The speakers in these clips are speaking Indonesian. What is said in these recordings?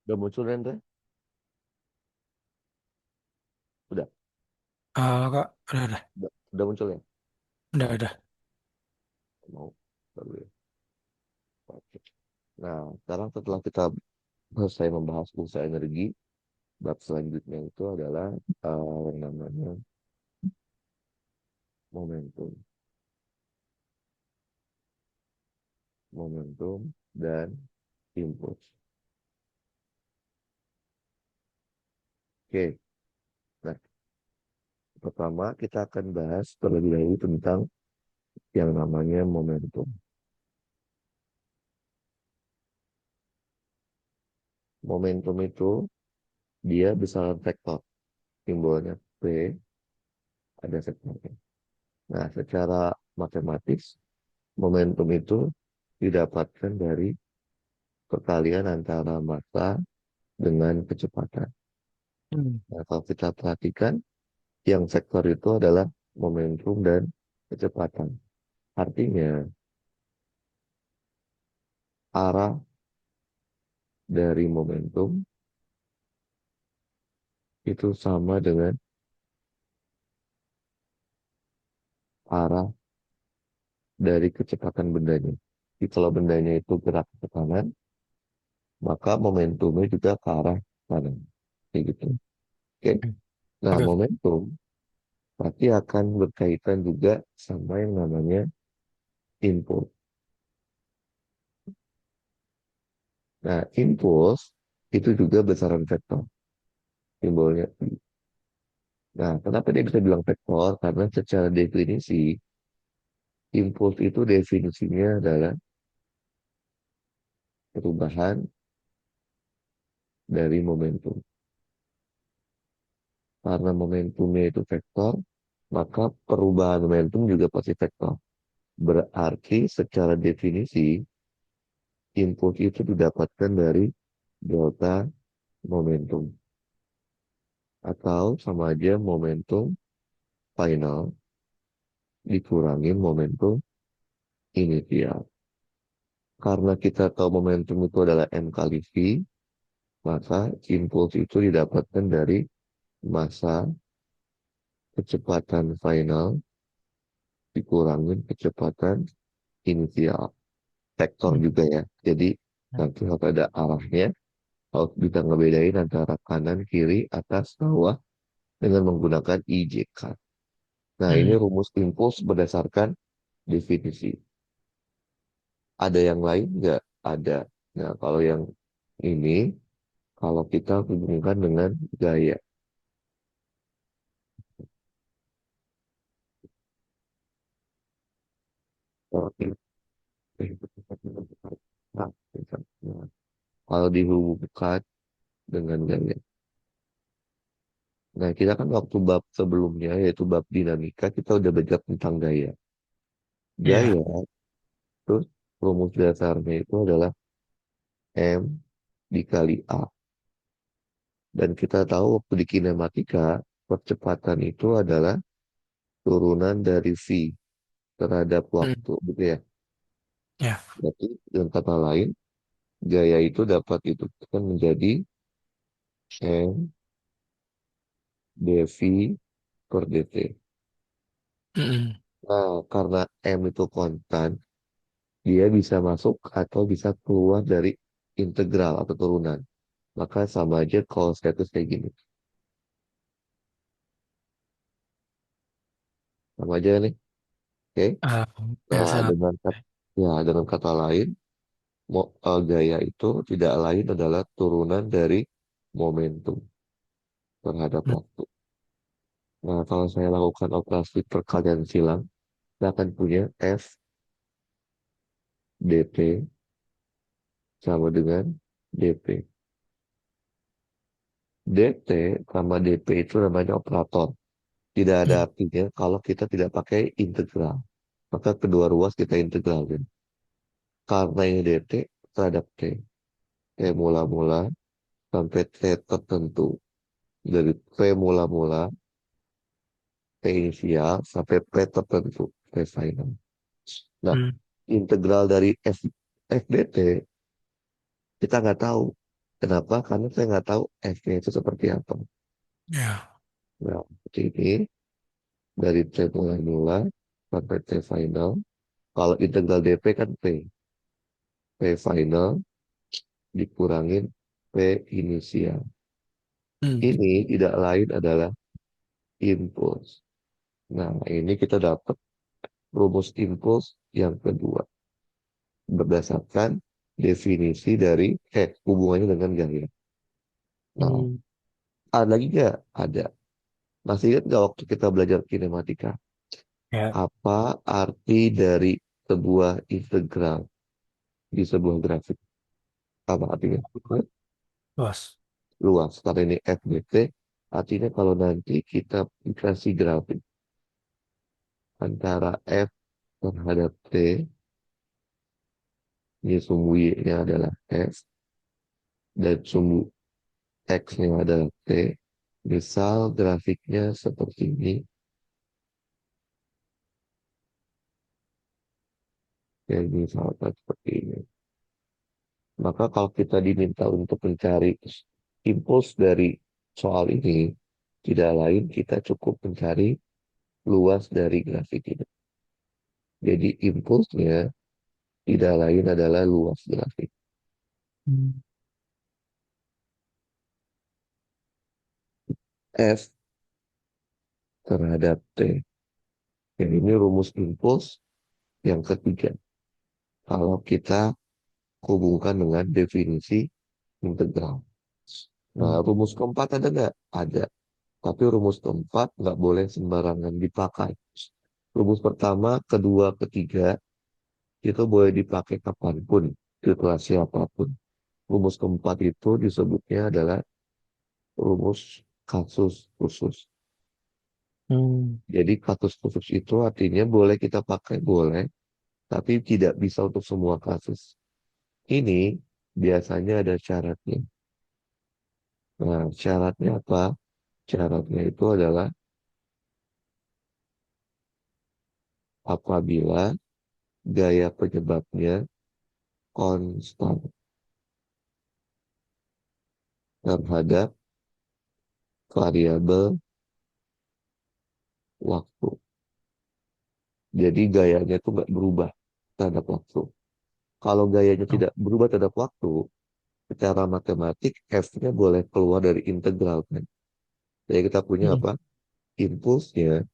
Udah muncul Rendre? Udah, Kak, udah, udah muncul ya? udah. Mau baru ya. Oke. Nah, sekarang setelah kita selesai membahas bursa energi, bab selanjutnya itu adalah yang namanya momentum, momentum dan impuls. Oke, nah pertama kita akan bahas terlebih dahulu tentang yang namanya momentum. Momentum itu dia besaran vektor, simbolnya P, ada vektornya. Nah, secara matematis, momentum itu didapatkan dari perkalian antara massa dengan kecepatan. Hmm. Nah, kalau kita perhatikan, yang vektor itu adalah momentum dan kecepatan. Artinya, arah dari momentum itu sama dengan arah dari kecepatan bendanya. Jadi kalau bendanya itu gerak ke kanan, maka momentumnya juga ke arah kanan. Kayak gitu. Oke. Nah, Oke. momentum pasti akan berkaitan juga sama yang namanya impuls. Nah, impuls itu juga besaran vektor, simbolnya I. Nah, kenapa dia bisa bilang vektor? Karena secara definisi, impuls itu definisinya adalah perubahan dari momentum. Karena momentumnya itu vektor, maka perubahan momentum juga pasti vektor. Berarti secara definisi, impuls itu didapatkan dari delta momentum. Atau sama aja momentum final dikurangin momentum inisial. Karena kita tahu momentum itu adalah M kali V, maka impuls itu didapatkan dari massa kecepatan final dikurangin kecepatan inisial. Vektor Hmm. juga ya. Jadi nanti harus ada arahnya, harus bisa ngebedain antara kanan, kiri, atas, bawah dengan menggunakan IJK. Nah, ini Hmm. rumus impuls berdasarkan definisi. Ada yang lain nggak? Ada. Nah, kalau yang ini, kalau kita hubungkan dengan gaya. Nah, kalau dihubungkan dengan gaya. Nah, kita kan waktu bab sebelumnya, yaitu bab dinamika, kita udah belajar tentang gaya. Iya. Gaya, terus rumus dasarnya itu adalah M dikali A. Dan kita tahu waktu di kinematika, percepatan itu adalah turunan dari V terhadap Hmm. waktu, gitu ya. Ya. Berarti dengan kata lain, gaya itu dapat ditentukan menjadi M dV per dt. Hmm. Nah, karena M itu konstan, dia bisa masuk atau bisa keluar dari integral atau turunan. Maka sama aja kalau status kayak gini. Sama aja nih. Oke. Nah, Biasa. dengan kata lain, gaya itu tidak lain adalah turunan dari momentum terhadap Hmm. waktu. Nah, kalau saya lakukan operasi perkalian silang, saya akan punya F dp sama dengan dp. dt sama dp itu namanya operator. Tidak ada Hmm. artinya kalau kita tidak pakai integral. Maka kedua ruas kita integralkan. Karena ini dt terhadap t. T mula-mula sampai t tertentu. Dari P mula-mula, P inisial, sampai P tertentu. P final. Nah, Hmm. integral dari F, FDT kita nggak tahu. Kenapa? Karena saya nggak tahu F-nya itu seperti apa. Ya. Nah, seperti ini, dari T mula-mula sampai T final. Kalau integral DP kan P. P final dikurangin P inisial. Hmm. Ini tidak lain adalah impuls. Nah, ini kita dapat rumus impuls yang kedua. Berdasarkan definisi dari hubungannya dengan gaya. Nah, Hmm. ada lagi nggak? Ada. Masih ingat nggak waktu kita belajar kinematika? Ya. Apa arti dari sebuah integral di sebuah grafik? Apa artinya? Luas. Luas. Karena ini FBT, artinya kalau nanti kita dikasih grafik antara F terhadap T, ini sumbu Y-nya adalah F, dan sumbu X-nya adalah T. Misal grafiknya seperti ini, ya misalkan seperti ini. Maka kalau kita diminta untuk mencari impuls dari soal ini, tidak lain kita cukup mencari luas dari grafik ini. Jadi impulsnya tidak lain adalah luas grafik. Hmm. F terhadap T. Jadi ini rumus impuls yang ketiga. Kalau kita hubungkan dengan definisi integral. Nah, Hmm. rumus keempat ada nggak? Ada. Tapi rumus keempat nggak boleh sembarangan dipakai. Rumus pertama, kedua, ketiga itu boleh dipakai kapanpun, situasi apapun. Rumus keempat itu disebutnya adalah rumus kasus khusus. Hmm. Jadi kasus khusus itu artinya boleh kita pakai, boleh, tapi tidak bisa untuk semua kasus. Ini biasanya ada syaratnya. Nah, syaratnya apa? Syaratnya itu adalah apabila gaya penyebabnya konstan terhadap variabel waktu. Jadi gayanya itu nggak berubah terhadap waktu. Kalau gayanya Oh. tidak berubah terhadap waktu, secara matematik F-nya boleh keluar dari integral kan. Jadi kita punya Hmm. apa? Impulsnya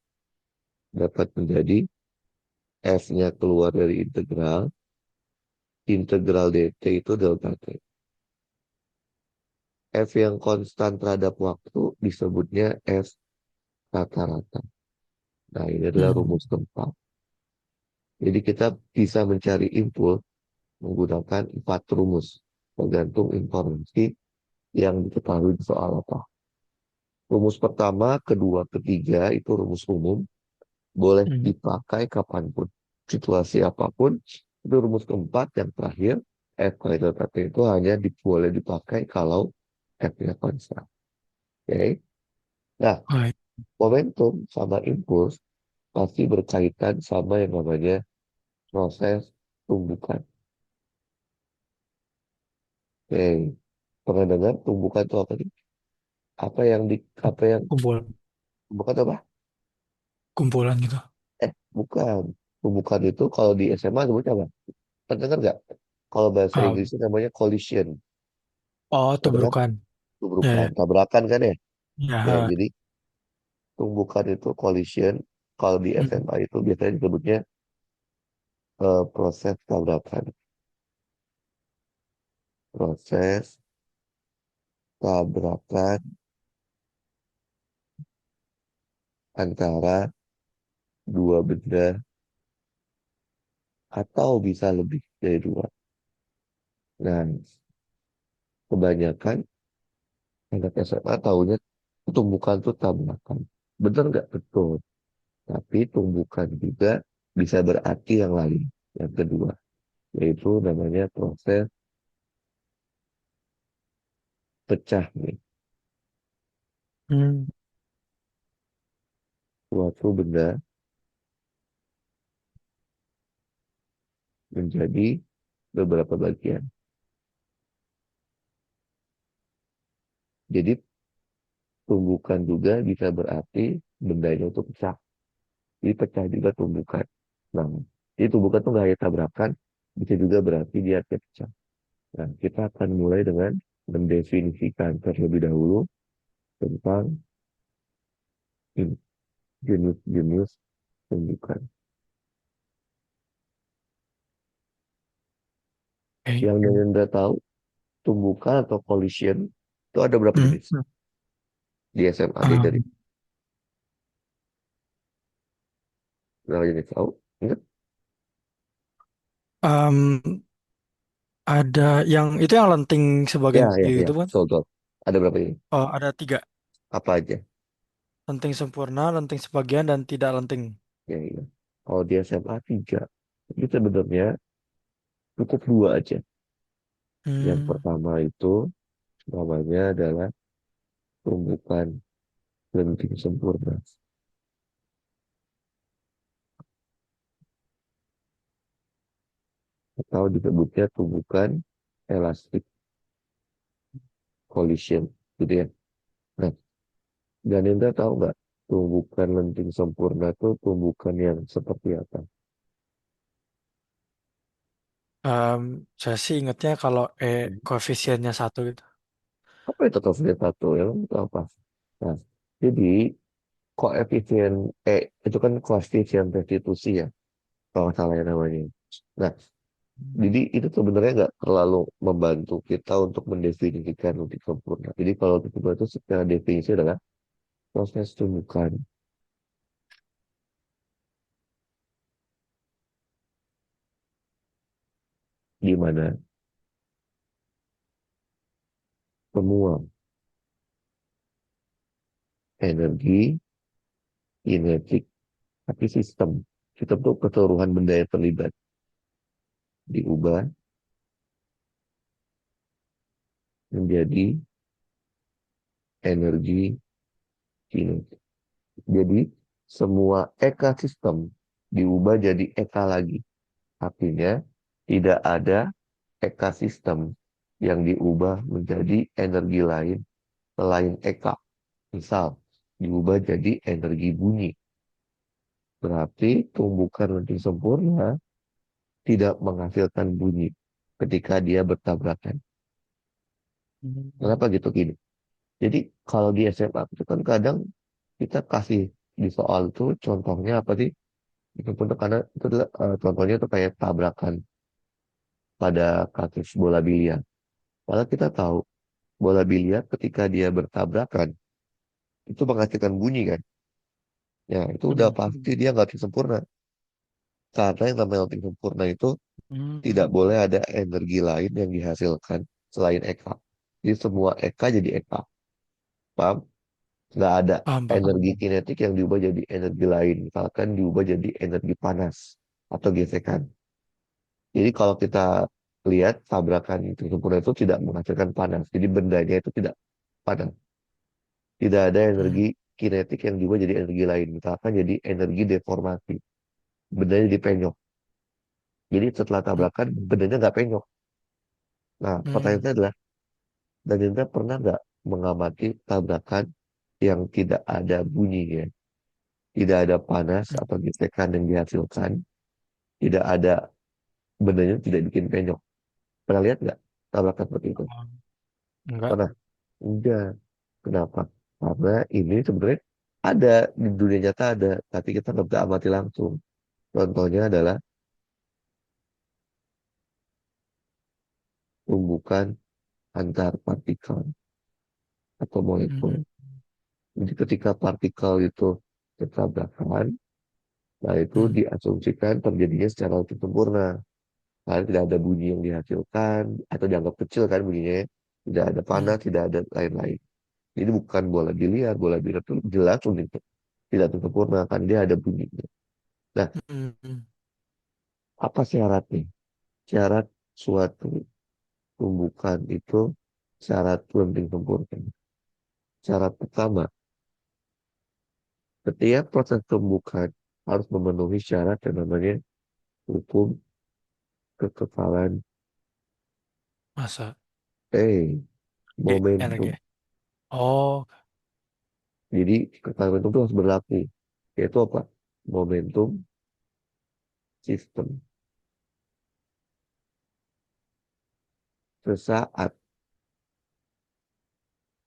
dapat menjadi F-nya keluar dari integral, integral dt itu delta t. F yang konstan terhadap waktu disebutnya F rata-rata. Nah, ini adalah Hmm. rumus keempat. Jadi kita bisa mencari impuls menggunakan 4 rumus, tergantung informasi yang diketahui di soal apa. Rumus pertama, kedua, ketiga itu rumus umum, boleh Hmm. dipakai kapanpun, situasi apapun. Itu rumus keempat yang terakhir, F kali delta T itu hanya boleh dipakai kalau F-nya konstan. Oke. Nah, Baik. momentum sama impuls pasti berkaitan sama yang namanya proses tumbukan. Oke. Pernah dengar tumbukan itu apa sih? Apa yang Kumpul. tumbukan itu apa? Kumpulan gitu. Bukan. Tumbukan itu kalau di SMA sebutnya apa? Pernah dengar nggak? Kalau bahasa Ah, Inggrisnya namanya collision. oh, Pernah dengar? tubrukan. Ya, Tubrukan, ya. tabrakan kan ya? Ya. Ya, jadi tumbukan itu collision. Kalau di Hmm. SMA itu biasanya disebutnya proses tabrakan. Proses tabrakan antara dua benda atau bisa lebih dari dua. Nah, kebanyakan anak SMA tahunya tumbukan itu tabrakan. Bener nggak? Betul. Tapi tumbukan juga bisa berarti yang lain. Yang kedua, yaitu namanya proses pecah nih. Hmm. Suatu benda menjadi beberapa bagian. Jadi tumbukan juga bisa berarti bendanya itu pecah. Jadi pecah juga tumbukan. Nah, jadi tumbukan tuh nggak hanya tabrakan, bisa juga berarti dia pecah. Nah, kita akan mulai dengan mendefinisikan terlebih dahulu tentang jenis-jenis tumbukan. Oke. Yang Anda tahu, tumbukan atau collision itu ada berapa Hmm. jenis di SMA diajarin? Um, Berapa jenis tahu? Ingat? um, ada yang itu yang lenting Ya, sebagian ya, ya. gitu kan? Betul, betul. Ada berapa jenis? Oh, ada tiga. Apa aja? Lenting sempurna, lenting sebagian, dan tidak lenting. Ya, ya. Kalau di SMA 3, itu sebenarnya cukup dua aja. Yang Hmm. pertama itu namanya adalah tumbukan lenting sempurna. Atau disebutnya tumbukan elastic collision. Gitu ya. Nah, Ganenda tahu nggak tumbukan lenting sempurna itu tumbukan yang seperti apa? Um, saya sih ingatnya kalau koefisiennya satu gitu. Apa itu koefisien satu? Ya, itu apa? Nah, jadi koefisien itu kan koefisien restitusi ya, kalau nggak salah ya namanya. Nah, jadi itu sebenarnya nggak terlalu membantu kita untuk mendefinisikan lenting sempurna. Jadi kalau lenting sempurna itu secara definisi adalah proses tumbukan di mana semua energi kinetik, tapi sistem itu keseluruhan benda yang terlibat diubah menjadi energi kinetik. Jadi semua ekosistem diubah jadi eka lagi. Artinya tidak ada ekosistem yang diubah menjadi energi lain selain eka. Misal diubah jadi energi bunyi. Berarti tumbukan lenting sempurna tidak menghasilkan bunyi ketika dia bertabrakan. Kenapa Hmm. gitu gini? Jadi kalau di SMA itu kan kadang kita kasih di soal tuh contohnya apa sih? Itu pun tuh karena itu adalah, contohnya tuh kayak tabrakan pada kasus bola biliar. Padahal kita tahu bola biliar ketika dia bertabrakan itu menghasilkan bunyi kan? Ya itu udah Hmm. pasti dia nggak sempurna. Karena yang namanya lenting sempurna itu tidak Hmm. boleh ada energi lain yang dihasilkan selain Eka. Jadi semua Eka jadi Eka. Paham? Nggak ada Paham, energi paham. kinetik yang diubah jadi energi lain. Misalkan diubah jadi energi panas atau gesekan. Jadi kalau kita lihat tabrakan itu sempurna itu tidak menghasilkan panas. Jadi bendanya itu tidak panas. Tidak ada Hmm. energi kinetik yang diubah jadi energi lain. Misalkan jadi energi deformasi. Bendanya jadi penyok. Jadi setelah Hmm. tabrakan bendanya nggak penyok. Nah Hmm. pertanyaannya adalah, dan Indra pernah nggak mengamati tabrakan yang tidak ada bunyinya? Tidak ada panas Hmm. atau gesekan yang dihasilkan. Tidak ada bendanya tidak bikin penyok. Pernah lihat nggak tabrakan seperti itu? Oh, enggak. Pernah? Enggak. Kenapa? Karena ini sebenarnya ada di dunia nyata ada, tapi kita nggak bisa amati langsung. Contohnya adalah tumbukan antar partikel atau molekul. Hmm. Jadi ketika partikel itu bertabrakan, nah itu Hmm. diasumsikan terjadinya secara lebih sempurna. Karena tidak ada bunyi yang dihasilkan, atau dianggap kecil kan bunyinya. Tidak ada Hmm. panas, tidak ada lain-lain. Jadi bukan bola biliar itu jelas untuk tidak sempurna, kan dia ada bunyinya. Nah, Hmm. Hmm. apa syaratnya? Syarat suatu tumbukan itu syarat penting sempurna. Syarat pertama, setiap proses tumbukan harus memenuhi syarat yang namanya hukum kekekalan Masa E, GR momentum. ya? Oh, Jadi kekayaan momentum itu harus berlaku. Yaitu apa? Momentum sistem. Sesaat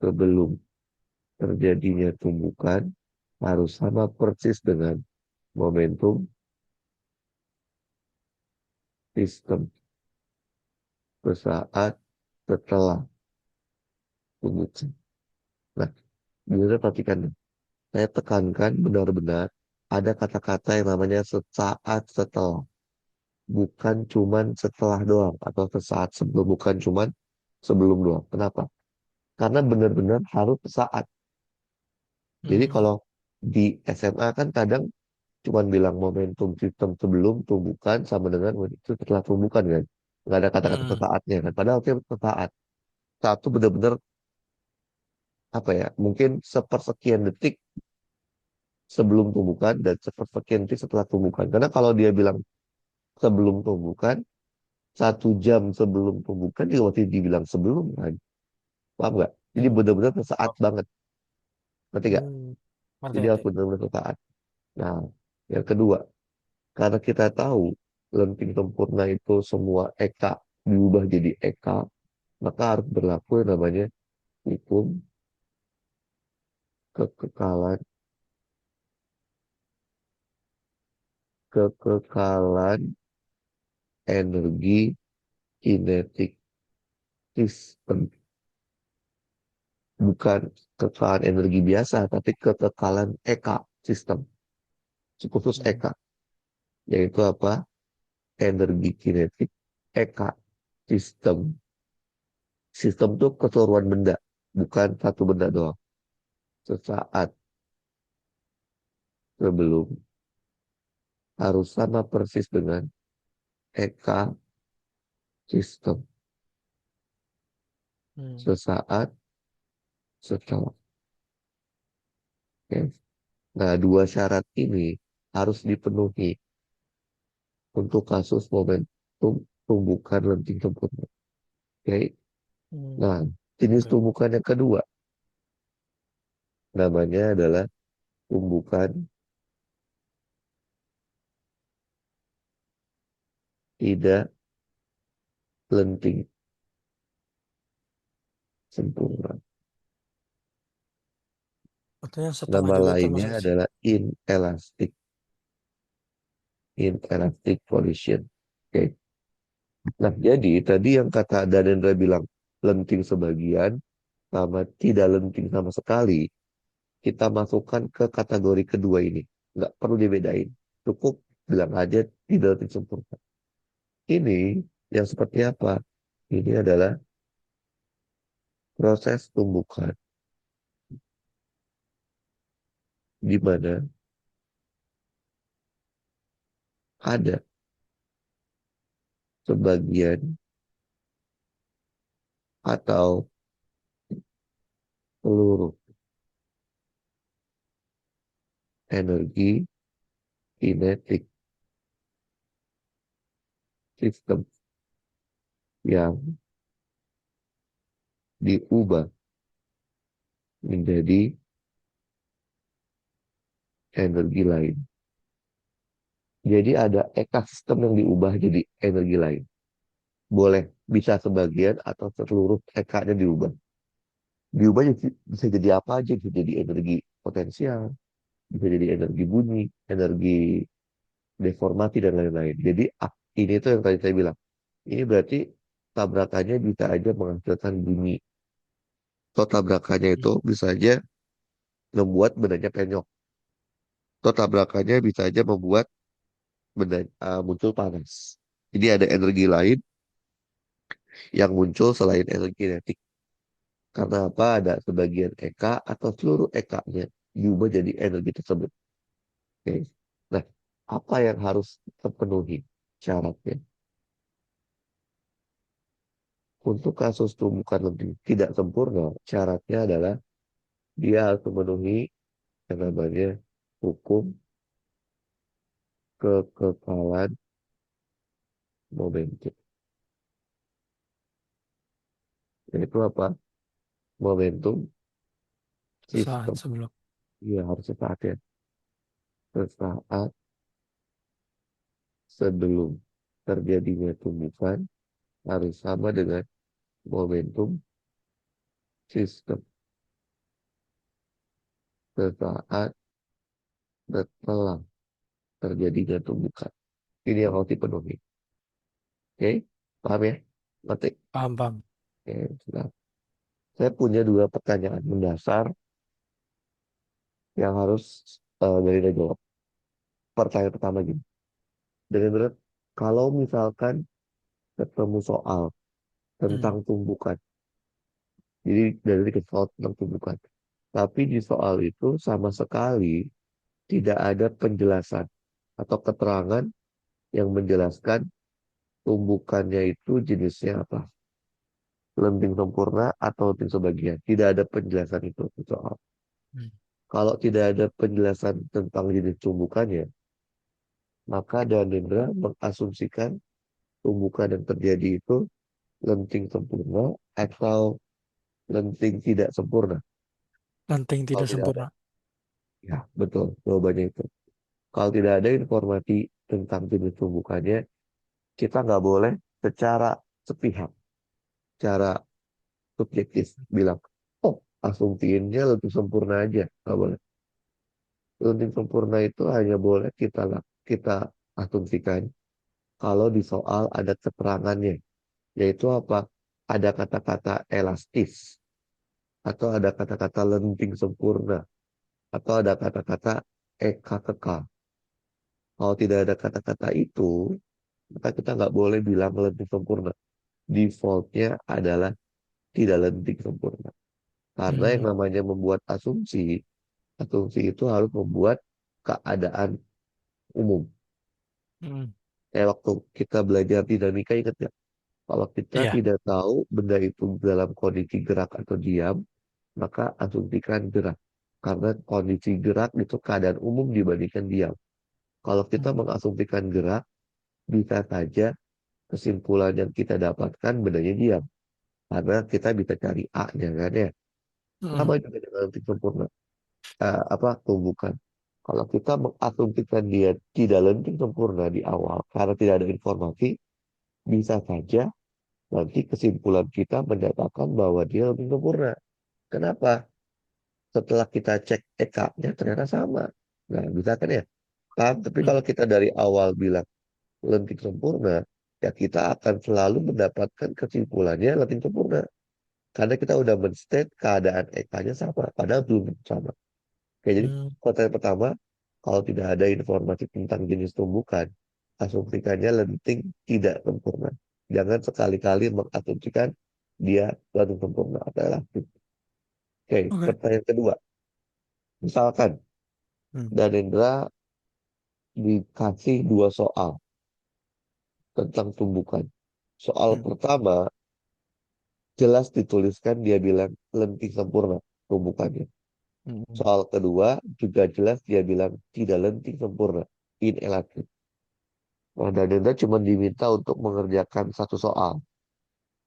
sebelum terjadinya tumbukan harus sama persis dengan momentum sistem sesaat setelah tumbukan. Nah, benar perhatikan. Saya tekankan benar-benar ada kata-kata yang namanya sesaat setelah. Bukan cuman setelah doang. Atau sesaat sebelum. Bukan cuman sebelum doang. Kenapa? Karena benar-benar harus sesaat. Jadi hmm, kalau di SMA kan kadang cuman bilang momentum sistem sebelum tumbukan sama dengan itu setelah tumbukan kan. Nggak ada kata-kata hmm, sesaatnya kan. Padahal itu sesaat. Saat itu benar-benar apa ya? Mungkin sepersekian detik sebelum tumbukan dan sepersekian detik setelah tumbukan. Karena kalau dia bilang sebelum tumbukan, 1 jam sebelum tumbukan juga masih dibilang sebelum kan. Paham nggak? Jadi hmm, benar-benar sesaat banget. Ngerti nggak? hmm. Ngerti, Jadi ngerti. harus benar-benar sesaat. Nah, yang kedua, karena kita tahu lenting sempurna itu semua eka diubah jadi eka, maka harus berlaku yang namanya hukum kekekalan kekekalan energi kinetik sistem. Bukan kekekalan energi biasa, tapi kekekalan eka sistem. Khusus Hmm, eka, yaitu apa? Energi kinetik eka sistem. Sistem itu keseluruhan benda, bukan satu benda doang. Sesaat sebelum harus sama persis dengan eka sistem. hmm, Sesaat setelah. Oke. Nah, dua syarat ini harus dipenuhi untuk kasus momentum tumbukan lenting sempurna. Oke. hmm. Nah, jenis Oke. tumbukan yang kedua namanya adalah tumbukan tidak lenting sempurna. Itu yang setengah Nama juga tuh lainnya masa sih? adalah inelastic collision. Oke. Nah, jadi tadi yang kata Danendra bilang lenting sebagian sama tidak lenting sama sekali, kita masukkan ke kategori kedua ini. Nggak perlu dibedain. Cukup bilang aja tidak lenting sempurna. Ini yang seperti apa? Ini adalah proses tumbukan di mana ada sebagian atau seluruh energi kinetik sistem yang diubah menjadi energi lain. Jadi ada ekosistem yang diubah jadi energi lain. Boleh bisa sebagian atau seluruh ekanya diubah. Diubah bisa jadi apa aja, bisa jadi energi potensial, bisa jadi energi bunyi, energi deformasi dan lain-lain. Jadi ini tuh yang tadi saya bilang. Ini berarti tabrakannya bisa aja menghasilkan bunyi. Atau tabrakannya itu bisa aja membuat bendanya penyok. Atau tabrakannya bisa aja membuat benda muncul panas. Jadi ada energi lain yang muncul selain energi kinetik. Karena apa? Ada sebagian eka atau seluruh ekanya diubah jadi energi tersebut. Oke. Nah, apa yang harus terpenuhi syaratnya? Untuk kasus tumbukan lebih tidak sempurna, syaratnya adalah dia harus memenuhi yang namanya hukum kekekalan momentum. Yaitu apa? Momentum Saat sistem. sebelum. Iya, harus sesaat ya. Sesaat sebelum terjadinya tumbukan harus sama dengan momentum sistem. Sesaat setelah terjadinya tumbukan. Ini yang harus dipenuhi. Oke, paham ya? Ngerti? Paham, paham. Oke, sudah. Saya punya dua pertanyaan mendasar yang harus dari jawab. Pertanyaan pertama gini. Dengar, kalau misalkan ketemu soal Hmm. tentang tumbukan, jadi dari soal tentang tumbukan, tapi di soal itu sama sekali tidak ada penjelasan atau keterangan yang menjelaskan tumbukannya itu jenisnya apa, lenting sempurna atau lenting sebagian. Tidak ada penjelasan itu di soal. Hmm. Kalau tidak ada penjelasan tentang jenis tumbukannya, maka Danendra mengasumsikan tumbukan yang terjadi itu lenting sempurna atau lenting tidak sempurna. Lenting Kalau tidak tidak ada, sempurna. ya betul jawabannya itu. Kalau tidak ada informasi tentang jenis tumbukannya, kita nggak boleh secara sepihak, secara subjektif bilang, oh asumsiinnya lenting sempurna aja, nggak boleh. Lenting sempurna itu hanya boleh kita asumsikan kalau di soal ada keterangannya, yaitu apa? Ada kata-kata elastis, atau ada kata-kata lenting sempurna, atau ada kata-kata eka kekal. Kalau tidak ada kata-kata itu, maka kita nggak boleh bilang lenting sempurna. Defaultnya adalah tidak lenting sempurna. Karena yang Hmm. namanya membuat asumsi, asumsi itu harus membuat keadaan umum. Hmm. Kayak waktu kita belajar dinamika, ingat nggak? Kalau kita Iya. tidak tahu benda itu dalam kondisi gerak atau diam, maka asumsikan gerak. Karena kondisi gerak itu keadaan umum dibandingkan diam. Kalau kita Hmm. mengasumsikan gerak, bisa saja kesimpulan yang kita dapatkan bendanya diam. Karena kita bisa cari A-nya kan ya. Hmm. Sama juga dengan lenting sempurna. Apa tumbukan. Kalau kita mengasumsikan dia tidak lenting sempurna di awal karena tidak ada informasi, bisa saja nanti kesimpulan kita menyatakan bahwa dia lenting sempurna. Kenapa? Setelah kita cek EK-nya ternyata sama. Nah, bisa kan ya? Paham? Tapi Hmm. kalau kita dari awal bilang lentik sempurna, ya kita akan selalu mendapatkan kesimpulannya lentik sempurna. Karena kita udah men-state keadaan EK-nya sama, padahal belum tentu sama. Oke, jadi Hmm. pertanyaan pertama, kalau tidak ada informasi tentang jenis tumbukan, asumsikannya lenting tidak sempurna. Jangan sekali-kali mengasumsikan dia lenting sempurna atau elastis. Oke, Oke. pertanyaan kedua. Misalkan Hmm. Danendra dikasih dua soal tentang tumbukan. Soal Hmm. pertama, jelas dituliskan dia bilang lenting sempurna tumbukannya. Hmm. Soal kedua juga jelas dia bilang tidak lenting sempurna, inelastis. Nah, Danendra cuma diminta untuk mengerjakan satu soal.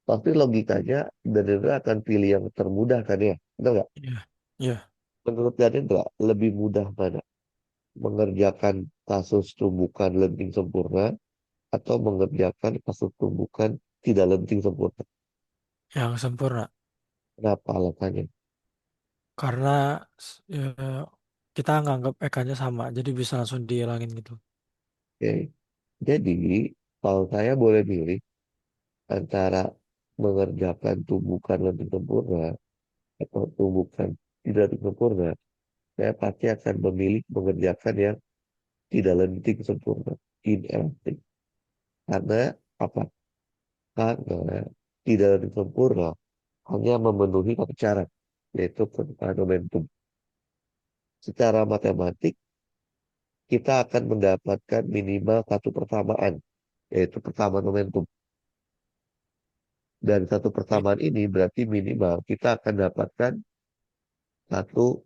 Tapi logikanya Danendra akan pilih yang termudah kan ya? Benar nggak? Iya. Iya. Menurut Danendra, lebih mudah mana? Mengerjakan kasus tumbukan lenting sempurna atau mengerjakan kasus tumbukan tidak lenting sempurna? Yang sempurna. Kenapa alasannya? Karena ya, kita nganggap EK-nya sama, jadi bisa langsung dihilangin gitu. Oke. Jadi, kalau saya boleh milih antara mengerjakan tumbukan lebih sempurna atau tumbukan tidak lebih sempurna, saya pasti akan memilih mengerjakan yang tidak lentik sempurna, inelastik. Karena apa? Karena tidak lentik sempurna hanya memenuhi satu syarat, yaitu penukaran momentum. Secara matematik, kita akan mendapatkan minimal satu persamaan, yaitu persamaan momentum. Dan satu Oke. persamaan ini berarti minimal kita akan dapatkan satu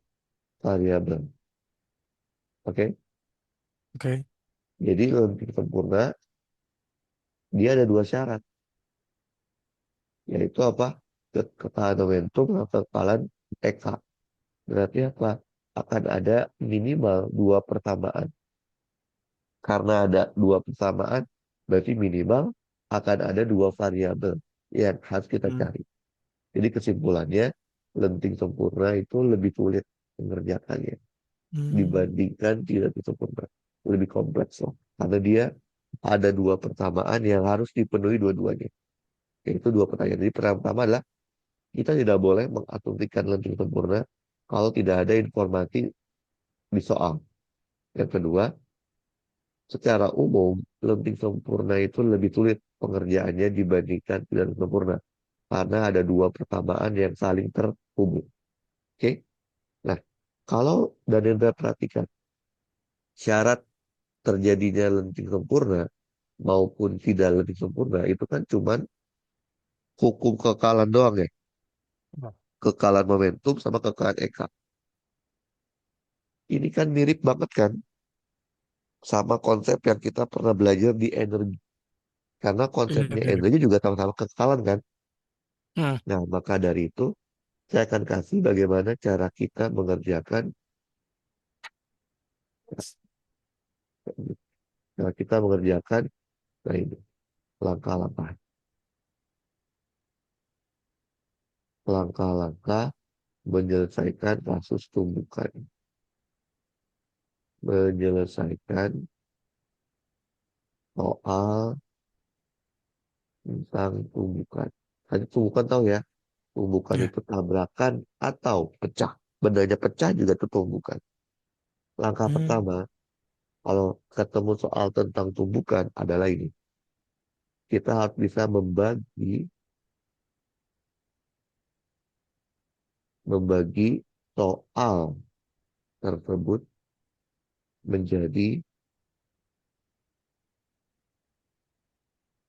variabel. Oke, Oke. jadi lenting sempurna dia ada dua syarat, yaitu apa? Ketahanan momentum atau kekalahan EK. Berarti apa? Akan ada minimal dua persamaan. Karena ada dua persamaan, berarti minimal akan ada dua variabel yang harus kita Hmm. cari. Jadi kesimpulannya, lenting sempurna itu lebih sulit mengerjakannya Hmm. dibandingkan tidak sempurna. Lebih kompleks loh. Karena dia ada dua persamaan yang harus dipenuhi dua-duanya. Yaitu dua pertanyaan. Jadi pertanyaan pertama adalah kita tidak boleh mengasumsikan lenting sempurna kalau tidak ada informasi di soal. Yang kedua, secara umum, lenting sempurna itu lebih sulit pengerjaannya dibandingkan tidak sempurna. Karena ada dua persamaan yang saling terhubung. Oke? Nah, kalau Danendra perhatikan, syarat terjadinya lenting sempurna maupun tidak lenting sempurna itu kan cuman hukum kekalan doang ya. Kekalan momentum sama kekalan Eka. Ini kan mirip banget kan sama konsep yang kita pernah belajar di energi. Karena Iya konsepnya mirip. energi juga sama-sama kekalan kan. Hmm. Nah, maka dari itu saya akan kasih bagaimana cara kita mengerjakan, cara kita mengerjakan, nah ini, langkah-langkah. Langkah-langkah menyelesaikan kasus tumbukan. Menyelesaikan soal tentang tumbukan. Tadi tumbukan tahu ya, tumbukan Ya. itu tabrakan atau pecah. Bendanya pecah juga itu tumbukan. Langkah Hmm. pertama, kalau ketemu soal tentang tumbukan adalah ini. Kita harus bisa membagi soal tersebut menjadi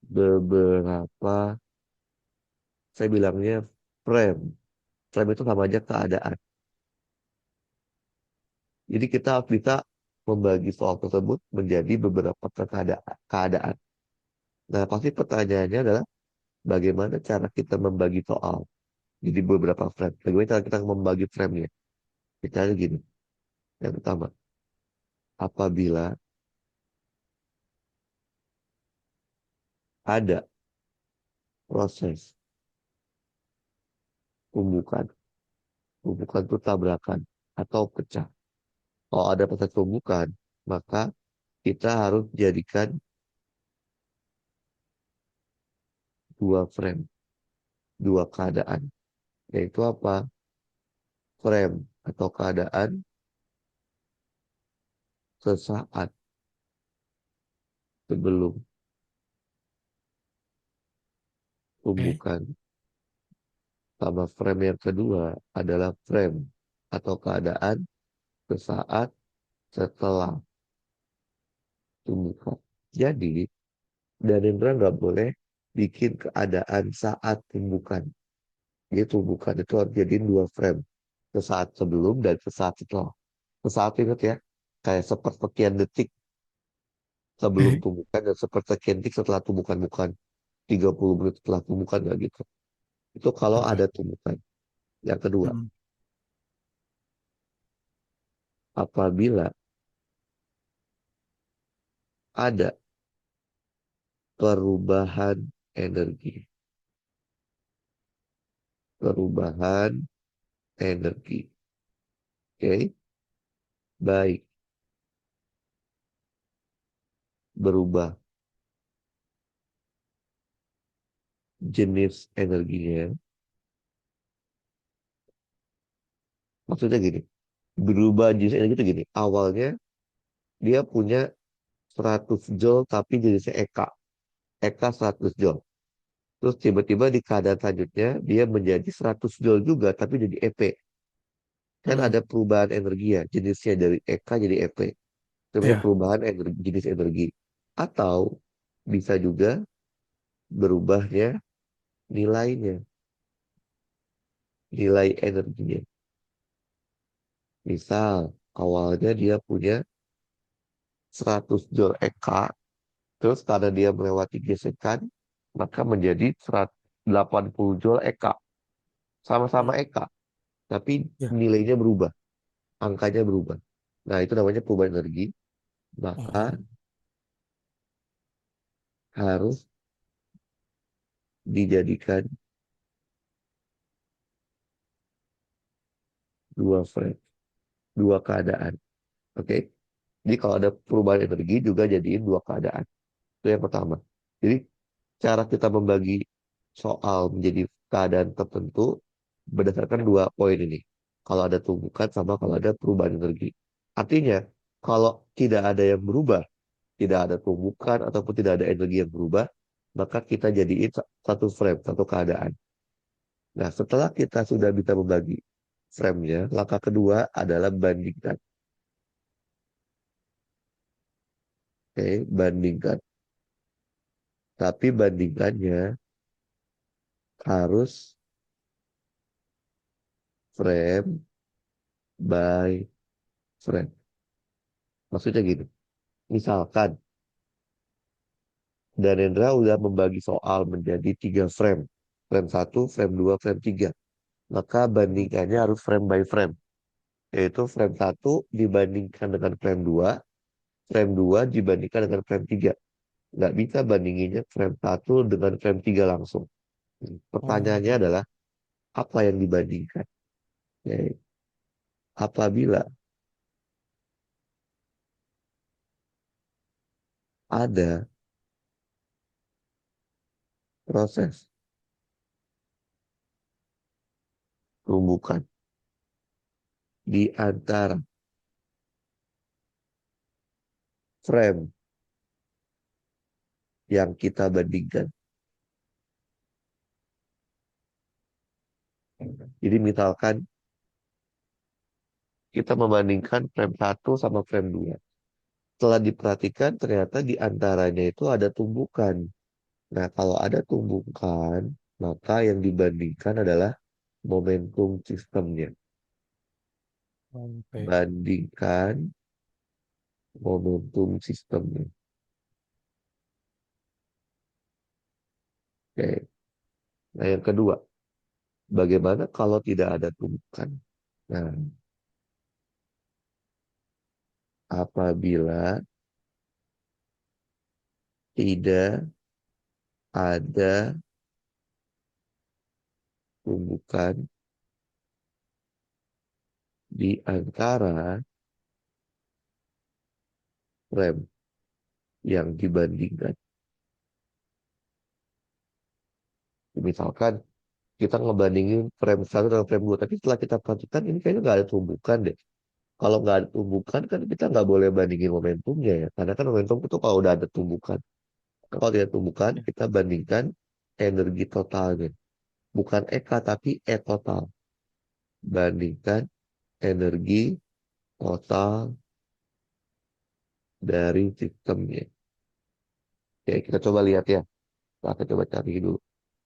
beberapa, saya bilangnya frame. Frame itu sama aja keadaan. Jadi kita harus bisa membagi soal tersebut menjadi beberapa keadaan. Nah, pasti pertanyaannya adalah bagaimana cara kita membagi soal jadi beberapa frame. Bagaimana cara kita membagi frame-nya? Misalnya gini, yang pertama, apabila ada proses tumbukan, tumbukan itu tabrakan atau pecah. Kalau ada proses tumbukan, maka kita harus jadikan dua frame, dua keadaan. Yaitu apa? Frame atau keadaan sesaat sebelum Oke. tumbukan. Sama frame yang kedua adalah frame atau keadaan sesaat setelah tumbukan. Jadi, Danendra nggak boleh bikin keadaan saat tumbukan. Jadi tumbukan itu harus jadiin dua frame. Sesaat sebelum dan sesaat setelah. Sesaat ingat ya, kayak sepersekian detik sebelum Oke. tumbukan dan sepersekian detik setelah tumbukan. Bukan 30 menit setelah tumbukan, nggak gitu. Itu kalau Oke. ada tumbukan. Yang kedua, Hmm. apabila ada perubahan energi. Perubahan energi. Oke, baik. Berubah jenis energinya. Maksudnya gini, berubah jenis energi itu gini. Awalnya dia punya 100 joule tapi jenisnya EK. EK 100 joule. Terus tiba-tiba di keadaan selanjutnya dia menjadi 100 joule juga tapi jadi EP. Kan Hmm. ada perubahan energi ya. Jenisnya dari EK jadi EP. Itu namanya Ya. perubahan energi, jenis energi. Atau bisa juga berubahnya nilainya. Nilai energinya. Misal, awalnya dia punya 100 joule EK, terus karena dia melewati gesekan, maka menjadi 180 joule EK. Sama-sama Hmm. EK. tapi Ya. nilainya berubah, angkanya berubah. Nah, itu namanya perubahan energi. Maka Oh, harus dijadikan dua frame, dua keadaan. Oke. Jadi kalau ada perubahan energi juga jadiin dua keadaan. Itu yang pertama. Jadi cara kita membagi soal menjadi keadaan tertentu berdasarkan dua poin ini. Kalau ada tumbukan sama kalau ada perubahan energi. Artinya, kalau tidak ada yang berubah, tidak ada tumbukan ataupun tidak ada energi yang berubah, maka kita jadiin satu frame, satu keadaan. Nah, setelah kita sudah bisa membagi frame-nya, langkah kedua adalah bandingkan. Oke, bandingkan. Tapi bandingkannya harus frame by frame. Maksudnya gini, misalkan Danendra udah membagi soal menjadi tiga frame. Frame satu, frame 2, frame 3. Maka bandingkannya harus frame by frame. Yaitu frame satu dibandingkan dengan frame 2 dibandingkan dengan frame 3. Nggak bisa bandinginnya frame satu dengan frame 3 langsung. oh, Pertanyaannya adalah, apa yang dibandingkan? Ya, apabila ada proses tumbukan di antara frame yang kita bandingkan. Jadi misalkan kita membandingkan frame satu sama frame 2. Setelah diperhatikan ternyata di antaranya itu ada tumbukan. Nah, kalau ada tumbukan, maka yang dibandingkan adalah momentum sistemnya. oke. Bandingkan momentum sistemnya. Oke. Nah, yang kedua, bagaimana kalau tidak ada tumbukan? Nah, apabila tidak ada tumbukan di antara frame yang dibandingkan. Misalkan kita ngebandingin frame satu dengan frame 2, tapi setelah kita perhatikan ini kayaknya nggak ada tumbukan deh. Kalau nggak ada tumbukan kan kita nggak boleh bandingin momentumnya ya, karena kan momentum itu kalau udah ada tumbukan. Kalau tidak tumbukan, Ya. kita bandingkan energi totalnya. Bukan EK, tapi E total. Bandingkan energi total dari sistemnya. Oke, kita coba lihat ya. Kita coba cari dulu.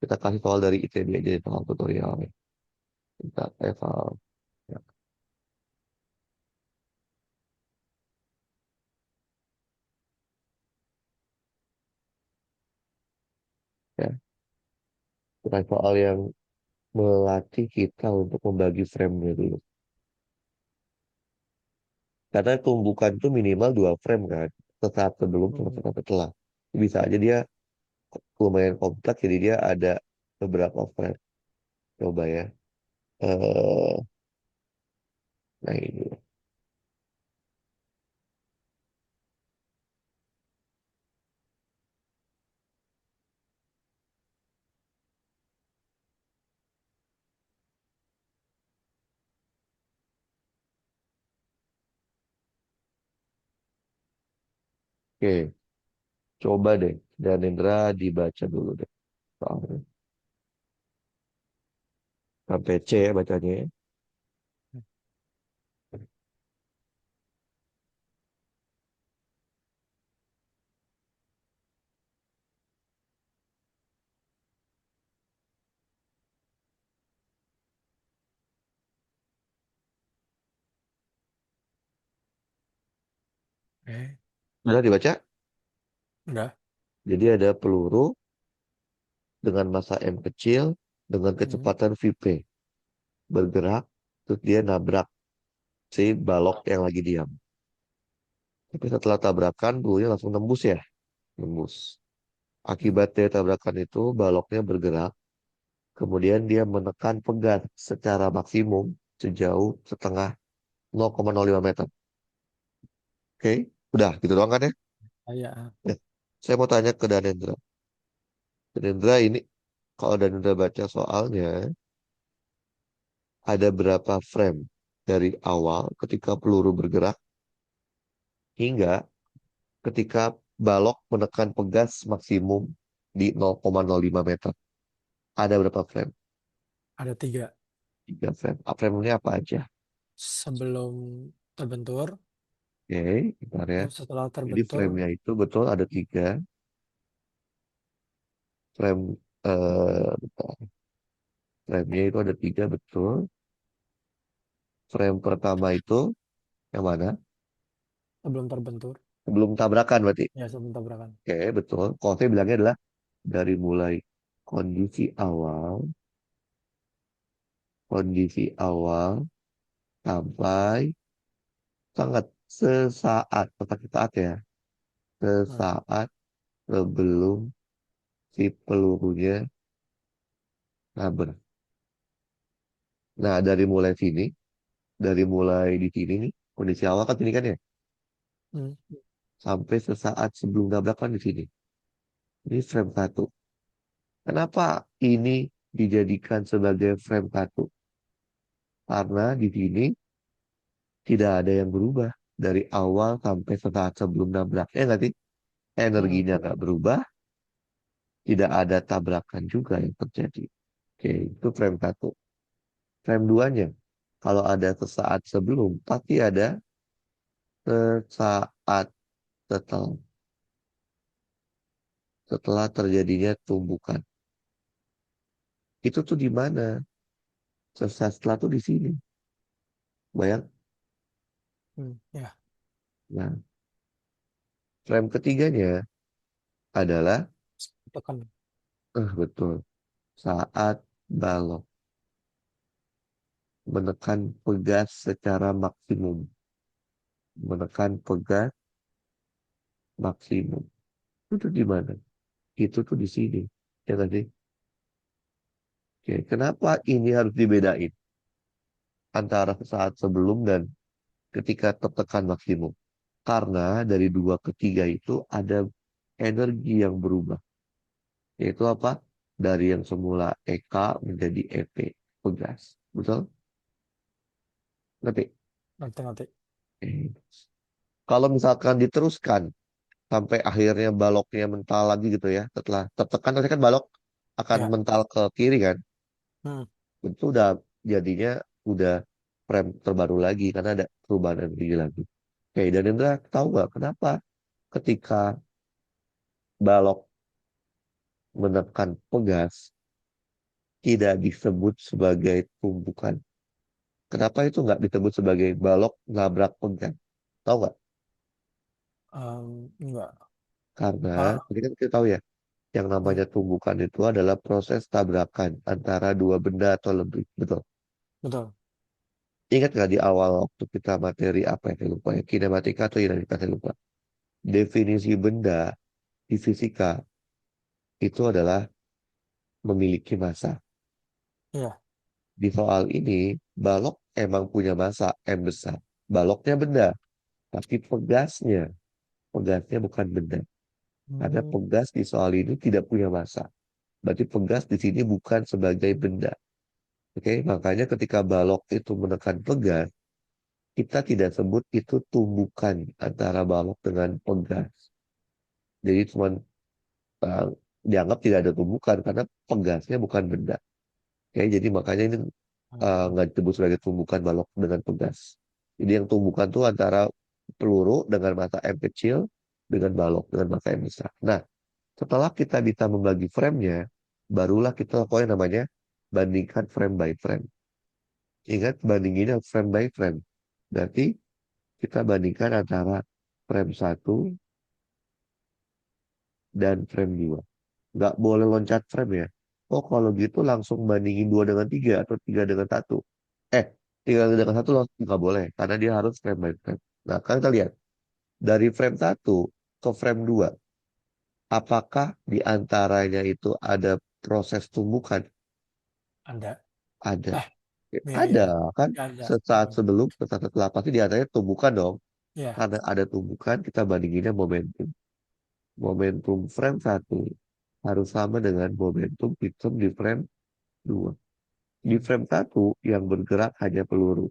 Kita kasih soal dari ITB aja di soal tutorialnya. Kita eval. Ya, ya. Kita soal yang melatih kita untuk membagi frame-nya dulu. Karena tumbukan itu minimal dua frame kan. Sesaat sebelum sama Hmm. sesaat setelah. Bisa aja dia lumayan kompleks, jadi dia ada beberapa frame. Coba ya. eh nah ini. Oke, coba deh. Dan Indra dibaca dulu deh. Soalnya. Sampai C ya bacanya ya. Oke. Sudah dibaca? Udah. Jadi ada peluru dengan massa M kecil dengan Hmm. kecepatan VP bergerak. Terus dia nabrak si balok yang lagi diam. Tapi setelah tabrakan, pelurunya langsung nembus ya, nembus. Hmm. Akibat dari tabrakan itu, baloknya bergerak. Kemudian dia menekan pegat secara maksimum sejauh setengah 0,05 meter. Oke, udah gitu doang kan ya? Ah, ya. Ya. Saya mau tanya ke Danendra. Danendra ini, kalau Danendra baca soalnya, ada berapa frame dari awal ketika peluru bergerak hingga ketika balok menekan pegas maksimum di 0,05 meter. Ada berapa frame? Ada tiga. 3 frame. Frame ini apa aja? Sebelum terbentur, Oke, bentar ya. terus setelah Jadi terbentur, frame-nya itu betul ada 3. Frame, bentar. Frame-nya itu ada 3 betul. Frame pertama itu yang mana? sebelum terbentur, Sebelum tabrakan berarti. ya sebelum tabrakan. Oke, betul. Kalau saya bilangnya adalah dari mulai kondisi awal, kondisi awal sampai sangat sesaat, tetap saat ya, Hmm. sesaat sebelum si pelurunya nabrak. Nah, dari mulai di sini nih, kondisi awal kan ini kan ya, Hmm. sampai sesaat sebelum tabrakan di sini. Ini frame satu. Kenapa ini dijadikan sebagai frame satu? Karena di sini tidak ada yang berubah dari awal sampai sesaat sebelum nabrak. Ya nggak sih? Hmm. Energinya nggak berubah, tidak ada tabrakan juga yang terjadi. Oke, itu frame satu. Frame duanya, kalau ada sesaat sebelum, pasti ada sesaat setelah, setelah terjadinya tumbukan. Itu tuh di mana? Sesaat setelah tuh di sini. Bayang? Hmm. Ya, Nah, frame ketiganya adalah, tekan. betul, saat balok menekan pegas secara maksimum. Menekan pegas maksimum. Itu tuh di mana? Itu tuh di sini. Ya nggak sih? Oke, kenapa ini harus dibedain antara saat sebelum dan ketika tertekan maksimum? Karena dari dua ketiga itu ada energi yang berubah. Yaitu apa? Dari yang semula EK menjadi EP. Pegas. Betul? Ngerti? Nanti. Eh, Kalau misalkan diteruskan sampai akhirnya baloknya mental lagi gitu ya. Setelah tertekan, nanti kan balok akan Ya. mental ke kiri kan. Hmm. Itu udah jadinya udah frame terbaru lagi karena ada perubahan energi lagi. Oke, dan Indra tahu nggak kenapa ketika balok menekan pegas tidak disebut sebagai tumbukan? Kenapa itu nggak disebut sebagai balok nabrak pegas? Tahu nggak? Enggak. Karena Ah, tadi kan kita tahu ya, yang hmm. namanya tumbukan itu adalah proses tabrakan antara dua benda atau lebih. Betul. Betul. Ingat nggak di awal waktu kita materi apa ya? Saya lupa ya. Kinematika atau dinamika saya lupa. Definisi benda di fisika itu adalah memiliki massa. Ya. Di soal ini, balok emang punya massa M besar. Baloknya benda, tapi pegasnya bukan benda. Karena Hmm. pegas di soal ini tidak punya massa. Berarti pegas di sini bukan sebagai benda. Oke, makanya ketika balok itu menekan pegas, kita tidak sebut itu tumbukan antara balok dengan pegas. Jadi cuma uh, dianggap tidak ada tumbukan karena pegasnya bukan benda. Oke, jadi makanya ini nggak disebut sebagai tumbukan balok dengan pegas. Jadi yang tumbukan tuh antara peluru dengan mata M kecil dengan balok dengan mata M besar. Nah, setelah kita bisa membagi frame-nya, barulah kita lakukan yang namanya bandingkan frame by frame. Ingat bandinginnya frame by frame. Berarti kita bandingkan antara frame satu dan frame 2. Nggak boleh loncat frame ya. Oh kalau gitu langsung bandingin 2 dengan 3 atau 3 dengan 1. Eh, tinggal dengan satu loh nggak boleh karena dia harus frame by frame. Nah, kan kita lihat dari frame satu ke frame 2, apakah di antaranya itu ada proses tumbukan? Ada. Ada. Eh, iya, iya, Ada iya. kan Ya, ada. sesaat Mm-mm. sebelum sesaat setelah pasti di antaranya tumbukan dong. Iya. Karena ada tumbukan kita bandinginnya momentum. Momentum frame satu harus sama dengan momentum sistem di frame 2. Di Mm. frame satu yang bergerak hanya peluru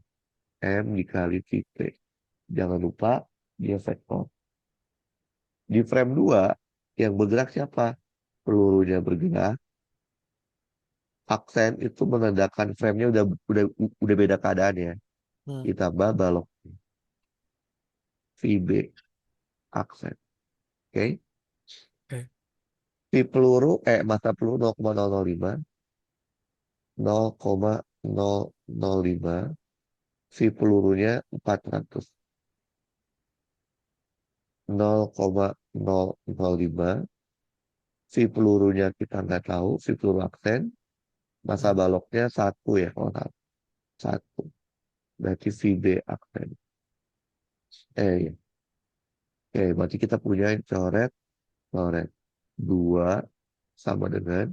M dikali VT. Jangan lupa dia vektor. Di frame 2 yang bergerak siapa? Pelurunya bergerak. Aksen itu menandakan frame-nya udah beda keadaannya. Mm. Ditambah balok VB aksen. Oke. Oke. V peluru mata peluru 0,005, 0,005. V pelurunya 400. 0,005. V pelurunya kita nggak tahu. V peluru aksen. Masa Mm. baloknya satu ya kalau nggak salah. Satu. Berarti VB aksen. Iya. Oke, berarti kita punya coret, coret. 2 sama dengan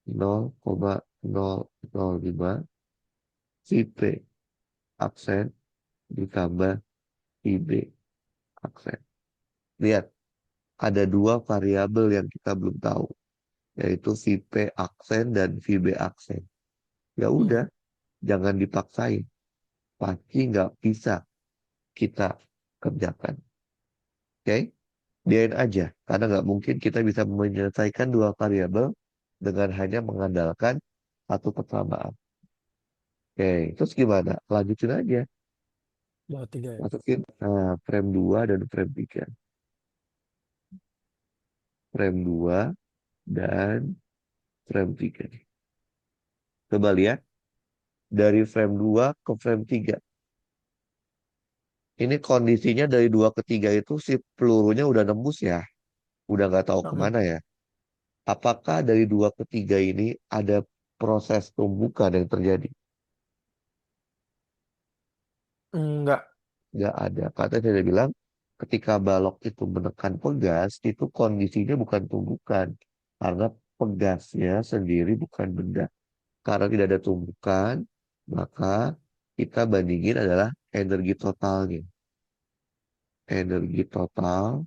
0,005 VP aksen ditambah IB aksen. Lihat, ada dua variabel yang kita belum tahu, yaitu VP aksen dan VB aksen. Ya Mm. udah, jangan dipaksain. Pasti nggak bisa kita kerjakan. Oke? Diain aja, karena nggak mungkin kita bisa menyelesaikan dua variabel dengan hanya mengandalkan satu persamaan. Oke, terus gimana? Lanjutin aja. 2, 3 ya. Masukin frame 2 dan frame 3. Frame 2 dan frame 3. Coba lihat dari frame 2 ke frame 3. Ini kondisinya dari 2 ke 3 itu si pelurunya udah nembus ya. Udah nggak tahu Mm-mm. kemana ya. Apakah dari 2 ke 3 ini ada proses tumbukan yang terjadi? Enggak. Nggak ada. Kata saya bilang ketika balok itu menekan pegas itu kondisinya bukan tumbukan. Karena pegasnya sendiri bukan benda. Karena tidak ada tumbukan, maka kita bandingin adalah energi totalnya. Energi total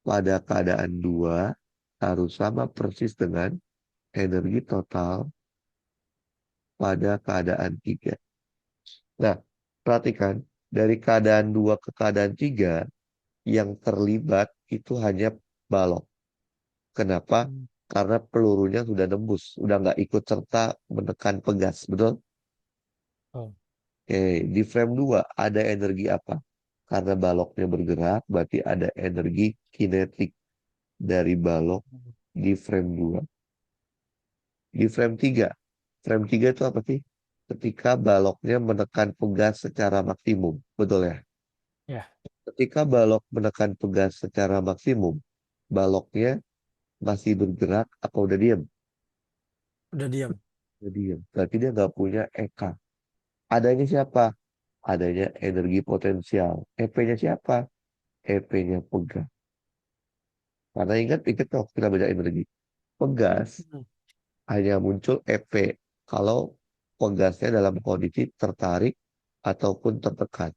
pada keadaan 2 harus sama persis dengan energi total pada keadaan 3. Nah, perhatikan dari keadaan 2 ke keadaan 3 yang terlibat itu hanya balok. Kenapa? Mm. Karena pelurunya sudah nembus, udah nggak ikut serta menekan pegas, betul? Oh. Oke, di frame 2 ada energi apa? Karena baloknya bergerak, berarti ada energi kinetik dari balok di frame 2. Di frame 3. Frame 3 itu apa sih? Ketika baloknya menekan pegas secara maksimum. Betul ya? Ya, Ketika balok menekan pegas secara maksimum, baloknya masih bergerak apa udah diam? udah diam. Udah diam. Berarti dia nggak punya EK. Adanya siapa? Adanya energi potensial. EP-nya siapa? EP-nya pegas. Karena ingat kalau kita belajar energi. Pegas Mm. hanya muncul EP kalau pegasnya dalam kondisi tertarik ataupun tertekan.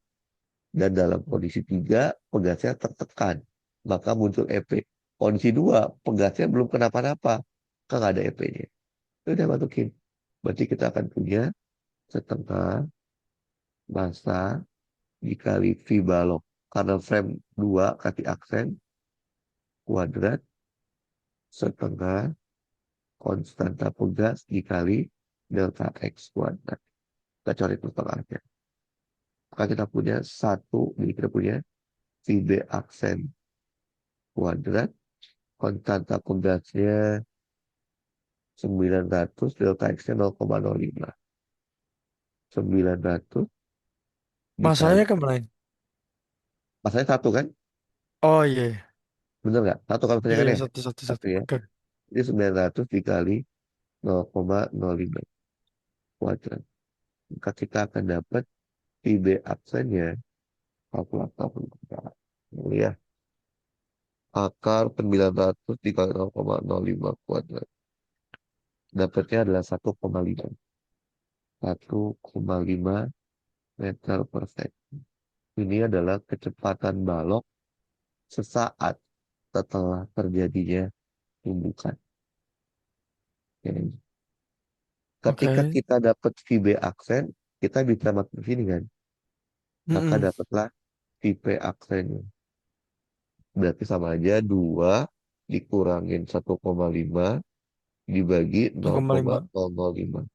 Dan dalam Mm. kondisi 3, pegasnya tertekan. Maka muncul EP. Kondisi 2, pegasnya belum kenapa-napa. Kan nggak ada EP-nya. Itu udah masukin. Berarti kita akan punya setengah massa dikali V balok. Karena frame 2 kasih aksen kuadrat setengah konstanta pegas dikali delta X kuadrat. Kita cari pertengahnya. Maka kita punya satu, jadi kita punya VB aksen kuadrat, konstanta pegasnya 900, delta X-nya 0,05. 900 dikali. Masanya kemana? Masanya satu kan? Oh iya, iya. Bener nggak? Satu kan masanya Iya, kan iya, ya? satu, satu, Satu satu. ya. Oke. Jadi 900 dikali 0,05 kuadrat. maka kita akan dapat PB aksennya kalkulator permukaan. Ya, akar 900 dikali 0,05 kuadrat. Dapatnya adalah 1,5. 1,5 meter per second. Ini adalah kecepatan balok sesaat setelah terjadinya tumbukan. Oke. Ketika Oke. kita dapat VB aksen, kita bisa masuk ke sini kan. Maka Mm-mm. dapatlah VP aksennya. Berarti sama aja 2 dikurangin 1,5 dibagi 1,5. 0,005.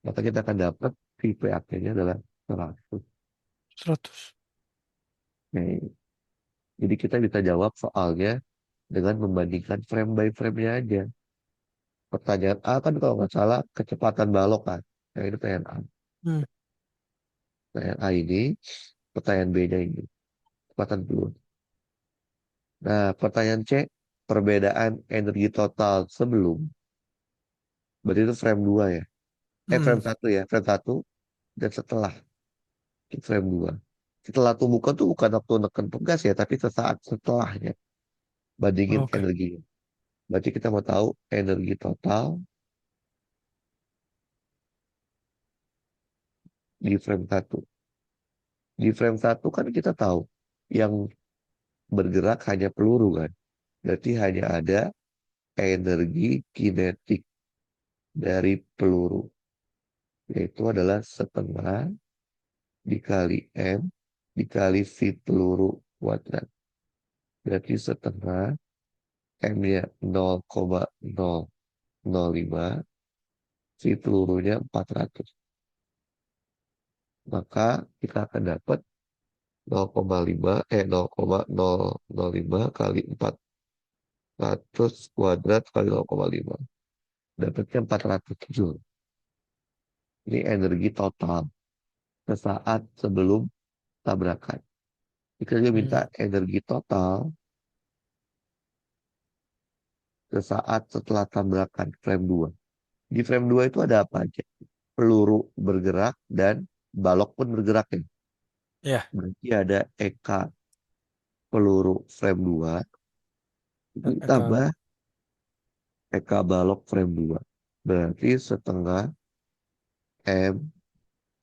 Maka kita akan dapat VP aksennya adalah 100. 100. Oke. Jadi kita bisa jawab soalnya dengan membandingkan frame by frame-nya aja. Pertanyaan A kan kalau nggak salah kecepatan balok kan. Nah itu pertanyaan A. Hmm. Pertanyaan A ini, pertanyaan B-nya ini. Kecepatan peluru. Nah pertanyaan C, perbedaan energi total sebelum. Berarti itu frame 2 ya. Mm-mm. Frame satu ya. Frame satu dan setelah. Itu frame 2. Setelah tumbukan tuh bukan waktu neken pegas ya. Tapi sesaat setelahnya. Bandingin Oke. energinya. Berarti kita mau tahu energi total di frame satu. Di frame satu kan kita tahu yang bergerak hanya peluru kan. Berarti hanya ada energi kinetik dari peluru. Yaitu adalah setengah dikali M dikali V peluru kuadrat. Berarti setengah M-nya 0,005, V pelurunya 400. Maka kita akan dapat 0,5 0,005 kali 400 kuadrat kali 0,5. Dapatnya 400 Joule. Ini energi total sesaat sebelum tabrakan. Jika dia minta Hmm. energi total sesaat setelah tabrakan frame 2. Di frame 2 itu ada apa aja? Peluru bergerak dan balok pun bergerak ya. Ya. Berarti ada EK peluru frame 2 Ya, ditambah EK balok frame 2. Berarti setengah M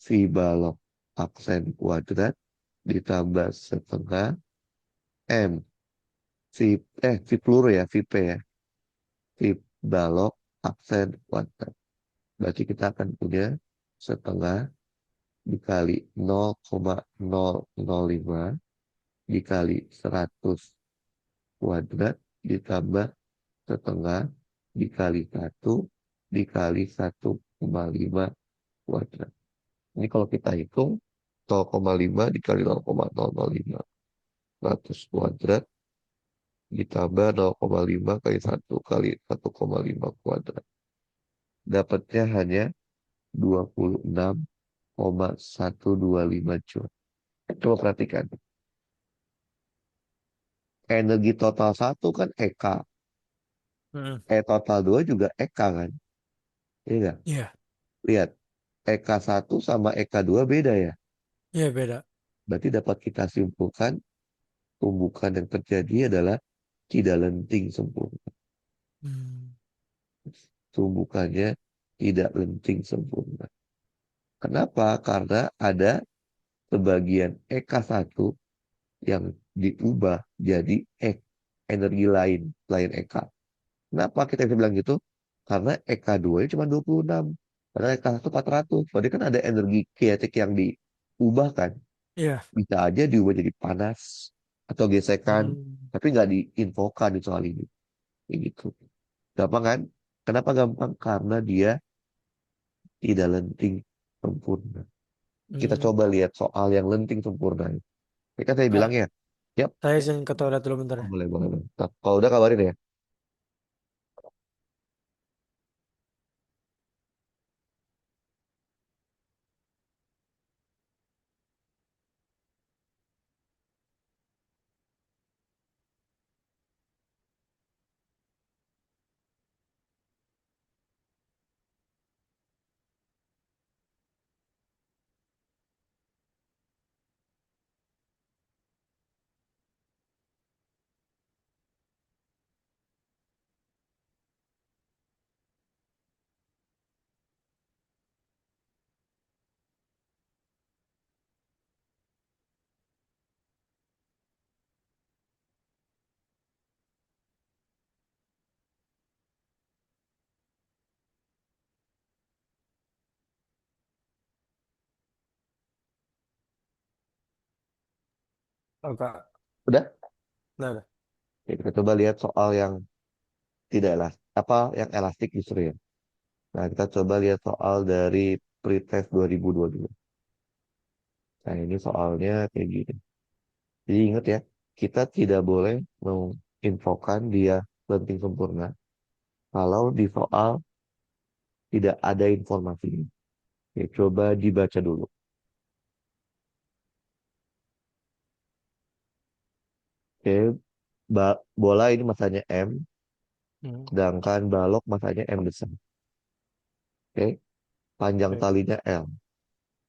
V balok aksen kuadrat ditambah setengah M V V peluru ya, VP ya. V balok aksen kuadrat. Berarti kita akan punya setengah dikali 0,005 dikali 100 kuadrat ditambah setengah dikali 1 dikali 1,5 kuadrat. Ini kalau kita hitung 0,5 dikali 0,005 100 kuadrat ditambah 0,5 kali 1 kali 1,5 kuadrat. Dapatnya hanya 26,125 Joule. Coba perhatikan. Energi total satu kan EK. Mm-mm. Total 2 juga EK kan. Iya nggak? Iya. Lihat. EK satu sama EK 2 beda ya. Iya beda. Berarti dapat kita simpulkan tumbukan yang terjadi adalah tidak lenting sempurna. Hmm. Tumbukannya tidak lenting sempurna. Kenapa? Karena ada sebagian EK satu yang diubah jadi energi lain selain EK. Kenapa kita bisa bilang gitu? Karena EK 2 nya cuma 26. Padahal EK 1 400. Berarti kan ada energi kinetik yang diubah kan. Iya. Bisa aja diubah jadi panas atau gesekan. Hmm. Tapi nggak diinfokan di soal ini. Kayak gitu. Gampang kan? Kenapa gampang? Karena dia tidak lenting sempurna. Kita Hmm. coba lihat soal yang lenting sempurna. Ini kan saya bilang Kak, ya. Yap. saya izin ke toilet dulu bentar. Oh, boleh, boleh, boleh. Nah, kalau udah kabarin ya. Oh, Kak. Udah? Udah. Ya, kita coba lihat soal yang tidak elastik, apa yang elastik justru ya. Nah, kita coba lihat soal dari pretest 2022. Nah, ini soalnya kayak gini. Jadi ingat ya, kita tidak boleh menginfokan dia lenting sempurna kalau di soal tidak ada informasinya. Oke, coba dibaca dulu. Oke, bola ini masanya M, Hmm. sedangkan balok masanya M besar. Oke, panjang Oke. talinya L.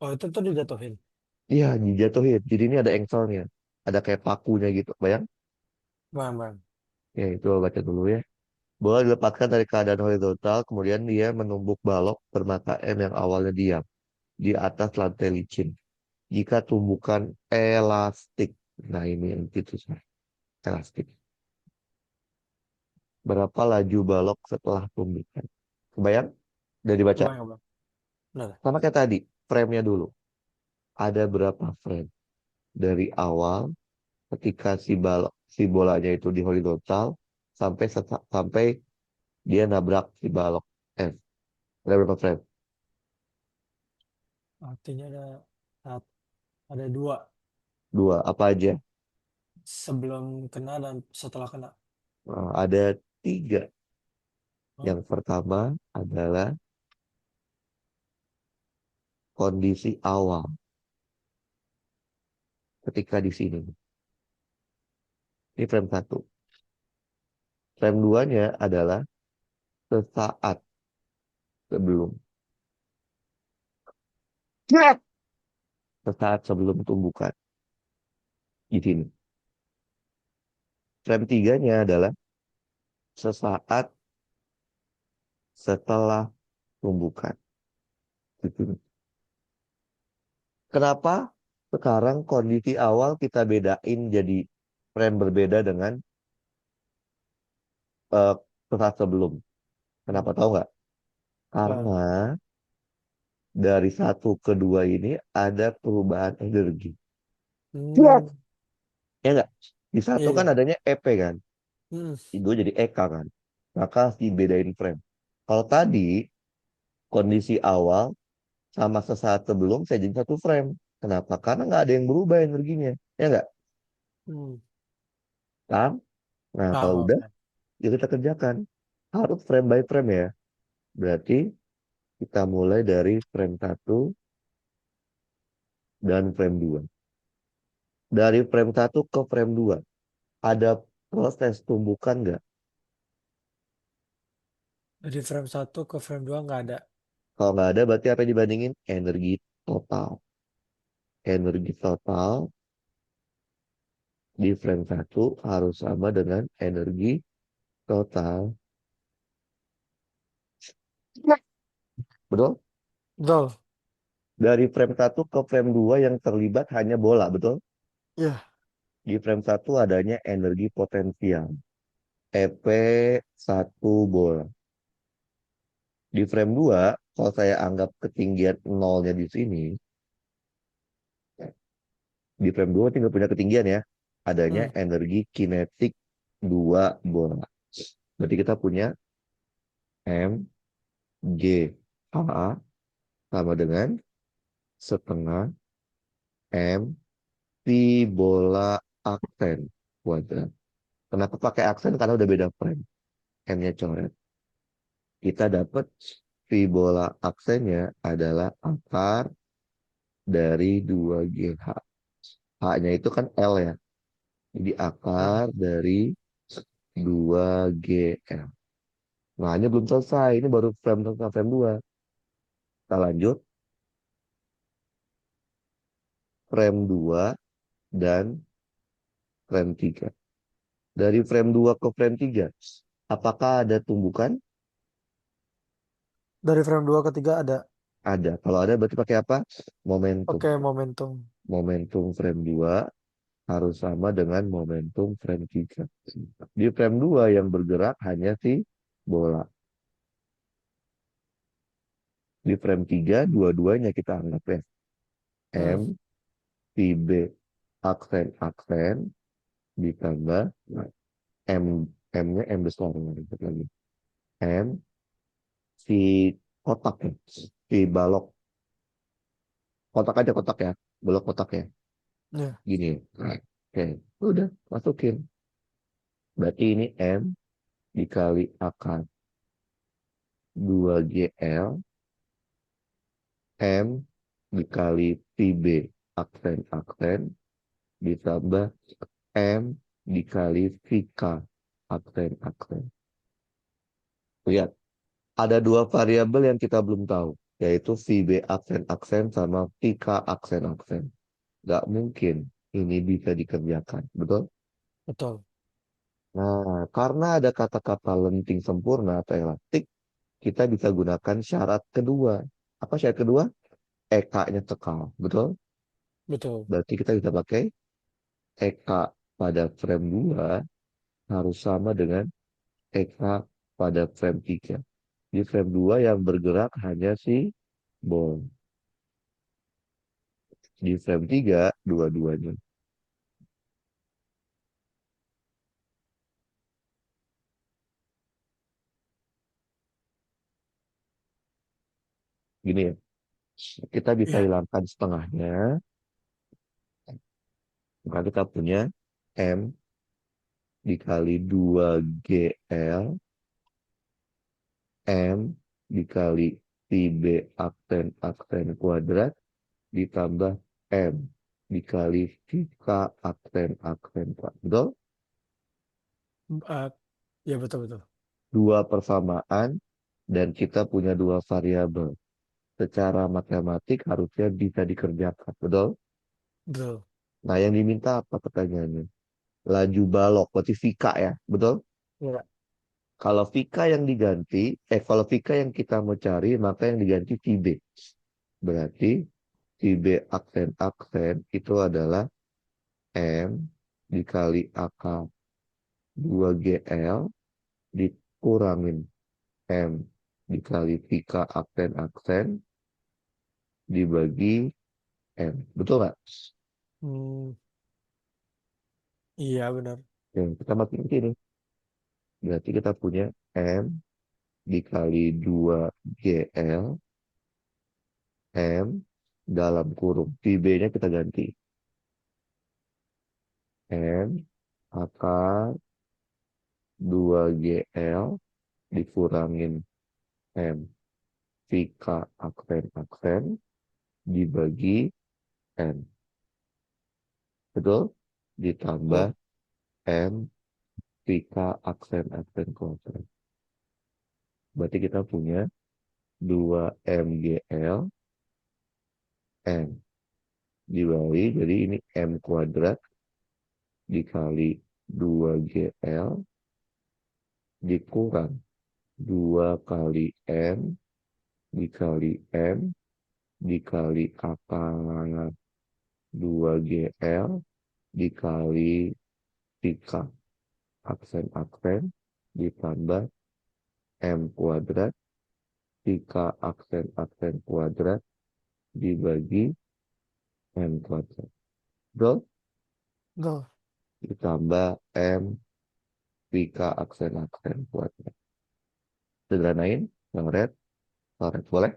Oh, itu tuh dijatuhin. Iya, dijatuhin. Jadi ini ada engselnya. Ada kayak pakunya gitu. Bayang? Bang, bang. Ya, itu baca dulu ya. Bola dilepaskan dari keadaan horizontal, kemudian dia menumbuk balok bermata M yang awalnya diam di atas lantai licin. Jika tumbukan elastik. Nah, ini yang itu elastik. Berapa laju balok setelah tumbukan? Kebayang? Udah dibaca? Bang, bang. Udah. Sama kayak tadi, frame-nya dulu. Ada berapa frame? Dari awal ketika si bolanya itu di horizontal sampai dia nabrak si balok F. Ada berapa frame? Artinya ada dua. Dua. Apa aja? Sebelum kena dan setelah kena. Nah, ada tiga. Oh, Yang pertama adalah kondisi awal ketika di sini. Ini frame satu. Frame duanya adalah sesaat sebelum. Sesaat sebelum tumbukan. Di sini. Frame tiganya adalah sesaat setelah tumbukan. Di sini. Kenapa sekarang kondisi awal kita bedain jadi frame berbeda dengan eh, sesaat sebelum? Kenapa hmm. tahu nggak? Karena Bang. dari satu ke dua ini ada perubahan energi. Hmm. Yes. Ya nggak? Di Iya, satu kan iya. adanya EP kan? Hmm. Di dua jadi EK kan? Maka dibedain frame. Kalau tadi kondisi awal sama sesaat sebelum saya jadi satu frame. Kenapa? Karena nggak ada yang berubah energinya. Ya nggak? Hmm. Kan? Nah, kalau Paham, udah, oke. ya kita kerjakan. Harus frame by frame ya. Berarti kita mulai dari frame satu dan frame 2. Dari frame satu ke frame 2 ada proses tumbukan nggak? Dari frame satu ke frame 2 nggak ada. Kalau nggak ada, berarti apa yang dibandingin? Energi total. Energi total di frame satu harus sama dengan energi total. Betul? Betul. Dari frame satu ke frame 2 yang terlibat hanya bola, betul? Iya. Di frame satu adanya energi potensial. EP satu bola. Di frame 2 kalau saya anggap ketinggian nolnya di sini, di frame 2 tinggal punya ketinggian ya. Adanya Hmm. energi kinetik 2 bola. Berarti kita punya M, G, A sama dengan setengah M, P bola aksen kuadrat. Kenapa pakai aksen? Karena udah beda frame. M-nya coret. Kita dapat P bola aksennya adalah akar dari 2GH. H-nya itu kan L ya. Jadi Hmm. akar dari 2GL. Nah, ini belum selesai. Ini baru frame tentang frame 2. Kita lanjut. Frame 2 dan frame 3. Dari frame 2 ke frame 3, apakah ada tumbukan? Dari frame 2 ke 3 ada. Ada. Kalau ada berarti pakai apa? Momentum. Oke, momentum. Momentum frame 2 harus sama dengan momentum frame 3. Di frame 2 yang bergerak hanya si bola. Di frame 3 dua-duanya kita anggap ya. Hmm. M, P, B. aksen ditambah M, M-nya M besar lagi. M si kotak ya, si balok. Kotak aja kotak ya, balok kotak ya. Ya. Gini. Oke, udah masukin. Berarti ini M dikali akar 2GL M dikali PB aksen ditambah M dikali VK aksen. Lihat, ada dua variabel yang kita belum tahu, yaitu VB aksen sama VK aksen. Nggak mungkin ini bisa dikerjakan, betul? Betul. Nah, karena ada kata-kata lenting sempurna atau elastik, kita bisa gunakan syarat kedua. Apa syarat kedua? EK-nya kekal, betul? Betul. Berarti kita bisa pakai EK pada frame 2 harus sama dengan EK pada frame 3. Di frame 2 yang bergerak hanya si ball. Di frame 3, dua-duanya. Gini ya, kita bisa Iya. hilangkan setengahnya, maka kita punya M dikali 2GL, M dikali PB aksen kuadrat, ditambah M dikali VK aksen kuadrat. Betul? Eh, ya betul betul. Dua persamaan dan kita punya dua variabel. Secara matematik harusnya bisa dikerjakan. Betul? Betul. Nah, yang diminta apa pertanyaannya? Laju balok, berarti Vika ya. Betul? Ya. Kalau Vika yang diganti, kalau Vika yang kita mau cari, maka yang diganti VB. Berarti VB aksen itu adalah M dikali akar 2GL dikurangin M dikali Vika aksen dibagi M. Betul nggak? Hmm, iya benar. Ya, kita makin ke sini. Berarti kita punya M dikali 2GL M dalam kurung. VB-nya kita ganti. M akar 2GL dikurangin M. Vika aksen dibagi M. Betul? Ditambah Betul. M Vika aksen kuadrat. Berarti kita punya 2MGL M dibagi, jadi ini M kuadrat dikali 2GL dikurang 2 kali M dikali M dikali akar 2GL dikali Vika aksen ditambah M kuadrat Vika aksen kuadrat dibagi M kuadrat. Betul? Betul. Ditambah M Vika aksen kuadrat. Sederhanain, yang red, coret. Boleh?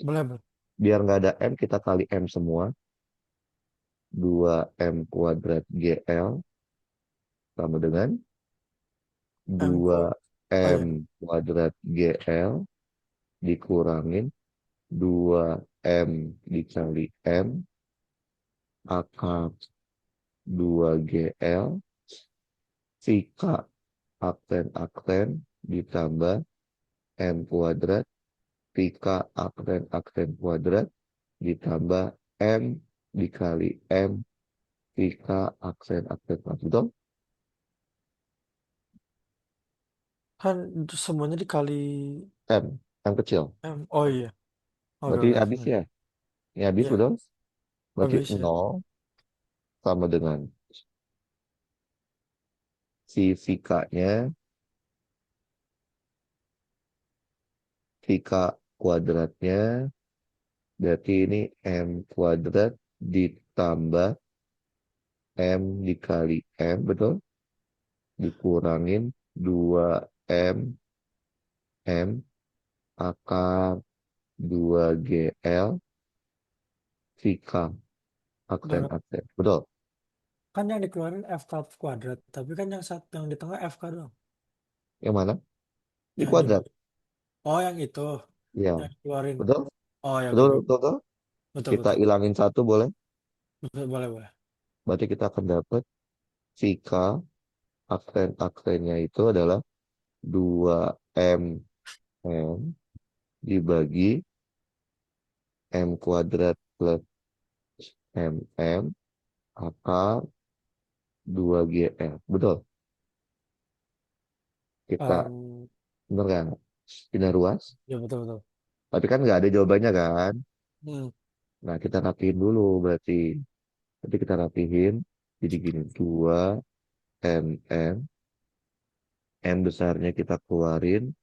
Boleh, boleh. Biar nggak ada M, kita kali M semua. 2M kuadrat GL sama dengan M kuat. Oh ya. 2M kuadrat GL dikurangin 2M dikali M akar 2GL Vika aksen ditambah M kuadrat Vika aksen kuadrat ditambah M dikali M Vika aksen kuadrat. Betul? Kan itu semuanya dikali M kecil. M. Oh iya. Oke, Berarti oke. habis ya. Ini habis Iya, betul? Berarti habis ya. 0 sama dengan si Vika-nya, Vika kuadratnya, berarti ini M kuadrat ditambah M dikali M, betul? Dikurangin 2M M akar 2GL Vika aksen Enggak, aksen. Betul. kan yang dikeluarin FK kuadrat, tapi kan yang di tengah FK doang. Yang mana? Di Yang kuadrat. dibagi. Oh, yang itu. Ya, Yang dikeluarin. betul. Oh ya, Betul, oke, betul, betul. betul, Kita betul. ilangin satu boleh. Betul, boleh, boleh. Berarti kita akan dapat Vika aksen-aksennya itu adalah 2M M dibagi M kuadrat plus MM akar 2GL. Betul. Kita Em, bener kan? Pindah ruas. ya betul, betul. Tapi kan nggak ada jawabannya kan? Hmm. Nah, kita rapihin dulu berarti. Nanti kita rapihin. Jadi gini, 2MM. M besarnya kita keluarin.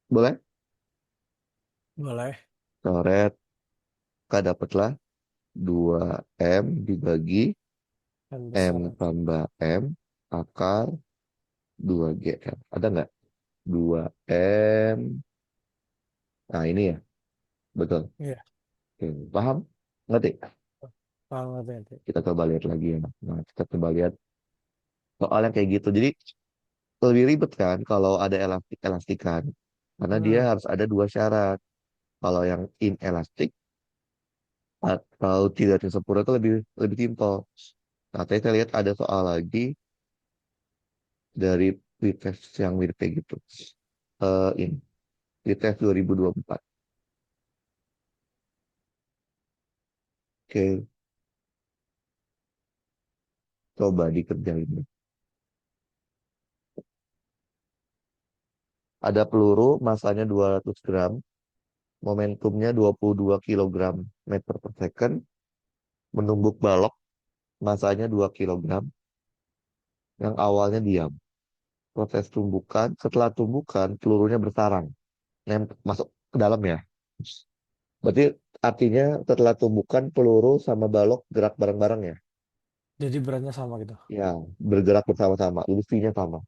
Boleh? Boleh. Coret. Kita dapatlah 2M dibagi Yang M besar. tambah M akar 2GL. Ada nggak? 2M. Nah, ini ya. Betul. Iya. Oke, paham? Ngerti? Paham ngerti, ngerti. Kita coba lihat lagi ya. Nah, kita coba lihat soal yang kayak gitu. Jadi, lebih ribet kan kalau ada elastik-elastikan. Karena dia Hmm. harus ada dua syarat. Kalau yang inelastik atau tidak sempurna itu lebih lebih simpel. Nah, tadi saya lihat ada soal lagi dari pretest yang mirip kayak gitu. Ini, pretest 2024. Oke, coba dikerjain. Ada peluru, masanya 200 gram, momentumnya 22 kilogram meter per second, menumbuk balok, masanya 2 kilogram, yang awalnya diam. Proses tumbukan, setelah tumbukan, pelurunya bersarang, masuk ke dalam ya. Berarti artinya setelah tumbukan, peluru sama balok gerak bareng-bareng ya. Jadi beratnya sama gitu. Ya, bergerak bersama-sama, ilusinya sama.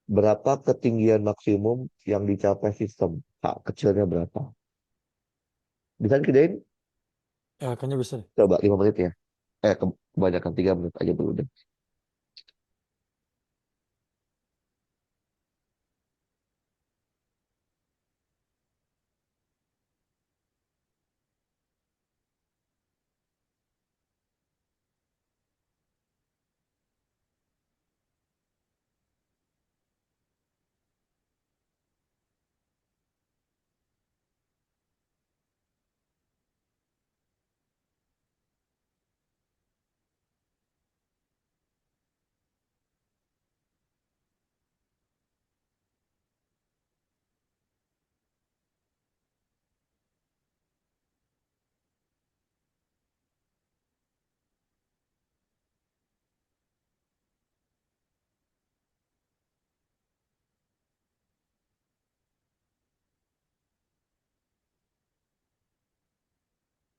Berapa ketinggian maksimum yang dicapai sistem? H kecilnya berapa? Bisa dikerjain? Ya, kayaknya bisa deh. Coba 5 menit ya. Kebanyakan 3 menit aja dulu deh.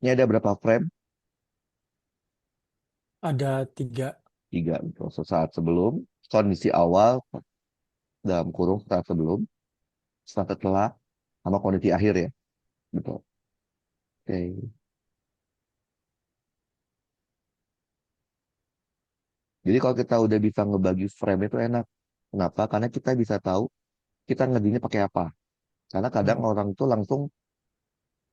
Ini ada berapa frame? Ada 3. 3. Gitu. Sesaat sebelum, kondisi awal, dalam kurung saat sebelum, saat setelah, sama kondisi akhir ya. Betul. Oke. Jadi kalau kita udah bisa ngebagi frame itu enak. Kenapa? Karena kita bisa tahu kita ngerjainnya pakai apa. Karena kadang Hmm. orang tuh langsung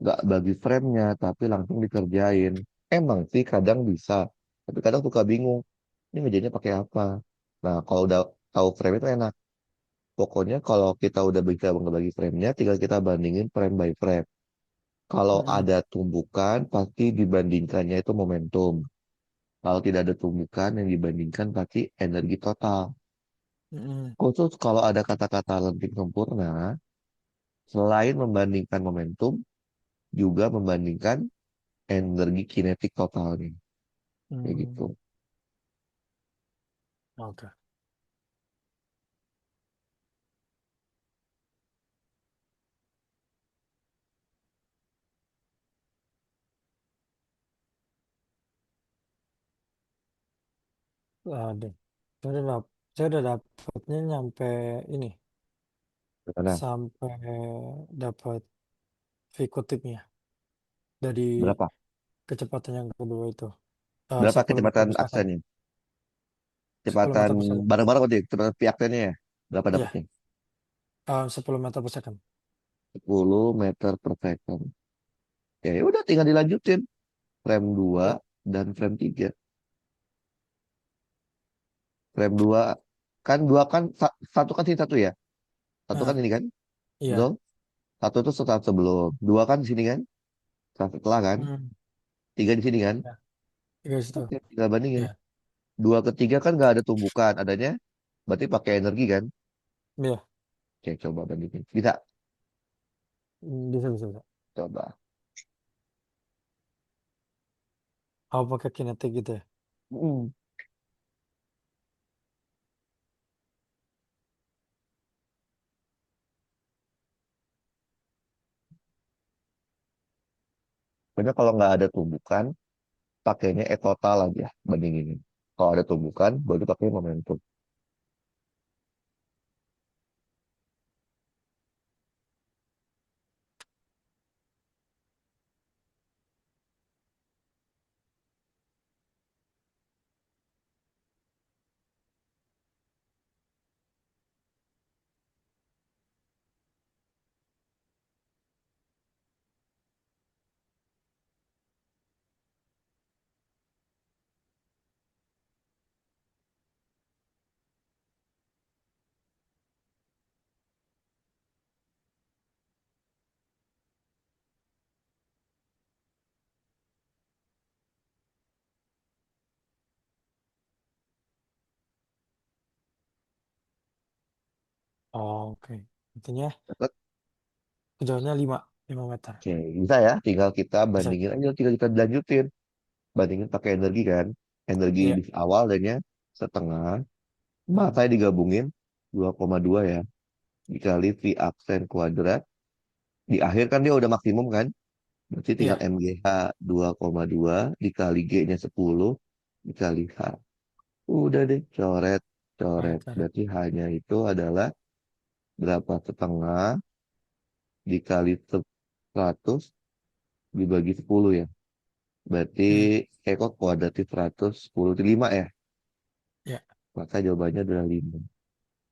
nggak bagi framenya, tapi langsung dikerjain. Emang sih kadang bisa, tapi kadang suka bingung. Ini ngerjainnya pakai apa? Nah, kalau udah tahu frame itu enak. Pokoknya kalau kita udah bisa ngebagi framenya, tinggal kita bandingin frame by frame. Kalau Hmm. ada tumbukan, pasti dibandingkannya itu momentum. Kalau tidak ada tumbukan yang dibandingkan pasti energi total. Hmm. Khusus kalau ada kata-kata lenting sempurna, selain membandingkan momentum, juga membandingkan energi kinetik totalnya. Kayak gitu. Hmm. Oke. Deh. Saya udah dapatnya nyampe ini, Gimana? sampai dapat Vico tipnya dari Berapa? kecepatan yang kedua itu. Berapa 10 meter kecepatan per second. aksennya? 10 Kecepatan meter per second. bareng-bareng berarti kecepatan pihak aksennya ya? Berapa Iya, dapatnya? 10 meter per second. 10 meter per second. Ya udah tinggal dilanjutin. Frame 2 Ya, dan frame 3. Frame 2 kan dua kan satu kan sini satu ya. Satu kan nah, ini kan? Betul? iya. Satu itu setelah sebelum. Dua kan di sini kan? Setelah kan? Hmm, Tiga di sini kan? ya, guys itu. Oke, tinggal bandingin. Ya, Dua ketiga kan nggak ada tumbukan. Adanya berarti pakai energi kan? iya. Oke, coba bandingin. Bisa. Bisa, bisa, bisa. Coba. Aku pakai kinetik gitu ya. Hmm. Sebenarnya kalau nggak ada tumbukan, pakainya e total aja bandingin. Kalau ada tumbukan, baru pakai momentum. Oh, oke. Intinya Dapat? kejauhannya 5 meter. Oke, bisa ya. Tinggal kita Bisa. bandingin aja, tinggal kita lanjutin. Bandingin pakai energi kan. Energi Iya. di awal adanya setengah, Hmm, maka digabungin 2,2 ya. Dikali V aksen kuadrat. Di akhir kan dia udah maksimum kan. Berarti tinggal iya. MGH 2,2 dikali G-nya 10 dikali H. Udah deh, coret, Oh, coret. cara. Berarti hanya itu adalah berapa setengah dikali 100 dibagi 10 ya. Berarti Hmm, kok kuadratif 100, 10 itu 5 ya. iya. Maka jawabannya adalah 5.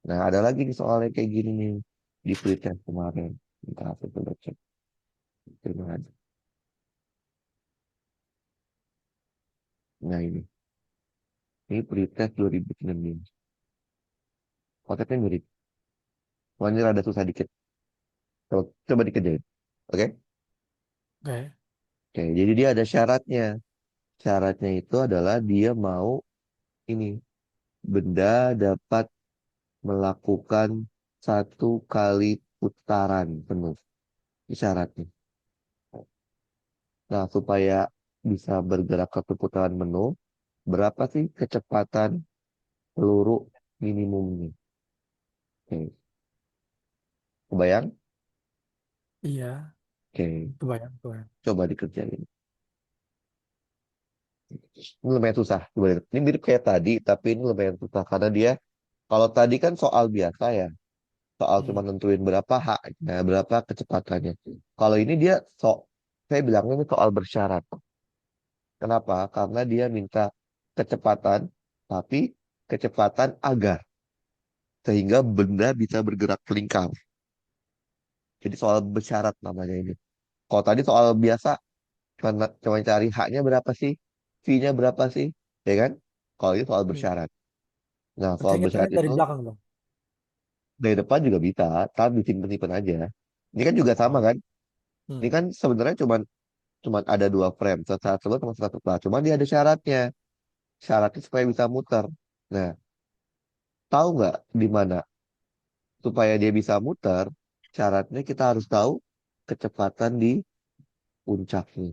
Nah, ada lagi nih soalnya kayak gini nih. Di pretest kemarin. Kita aku coba cek. Terima kasih. Nah ini. Ini pretest 2019. Konteksnya mirip. Wah, ini rada susah dikit. Coba dikerjain. Oke? Oke. Oke, jadi dia ada syaratnya. Syaratnya itu adalah dia mau ini. Benda dapat melakukan satu kali putaran penuh. Ini syaratnya. Nah, supaya bisa bergerak satu putaran penuh, berapa sih kecepatan peluru minimumnya? Oke, kebayang? Iya. Oke, Kebayang, kebayang. coba dikerjain. Ini lumayan susah. Coba ini mirip kayak tadi, tapi ini lumayan susah karena dia kalau tadi kan soal biasa ya, soal cuma Hmm, nentuin berapa haknya, berapa kecepatannya. Kalau ini dia saya bilangnya ini soal bersyarat. Kenapa? Karena dia minta kecepatan, tapi kecepatan agar sehingga benda bisa bergerak melingkar. Jadi soal bersyarat namanya ini. Kalau tadi soal biasa, cuma cari haknya berapa sih, fee-nya berapa sih, ya kan? Kalau ini soal hmm. bersyarat. Nah, Berarti soal ngitungnya bersyarat dari itu belakang dong. dari depan juga bisa, tapi disimpan-simpan aja. Ini kan juga sama Oh. kan? Hmm, Ini kan sebenarnya cuma ada dua frame, saat sebelum sama saat setelah. Cuma dia ada syaratnya. Syaratnya supaya bisa muter. Nah, tahu nggak di mana supaya dia bisa muter? Syaratnya kita harus tahu kecepatan di puncaknya.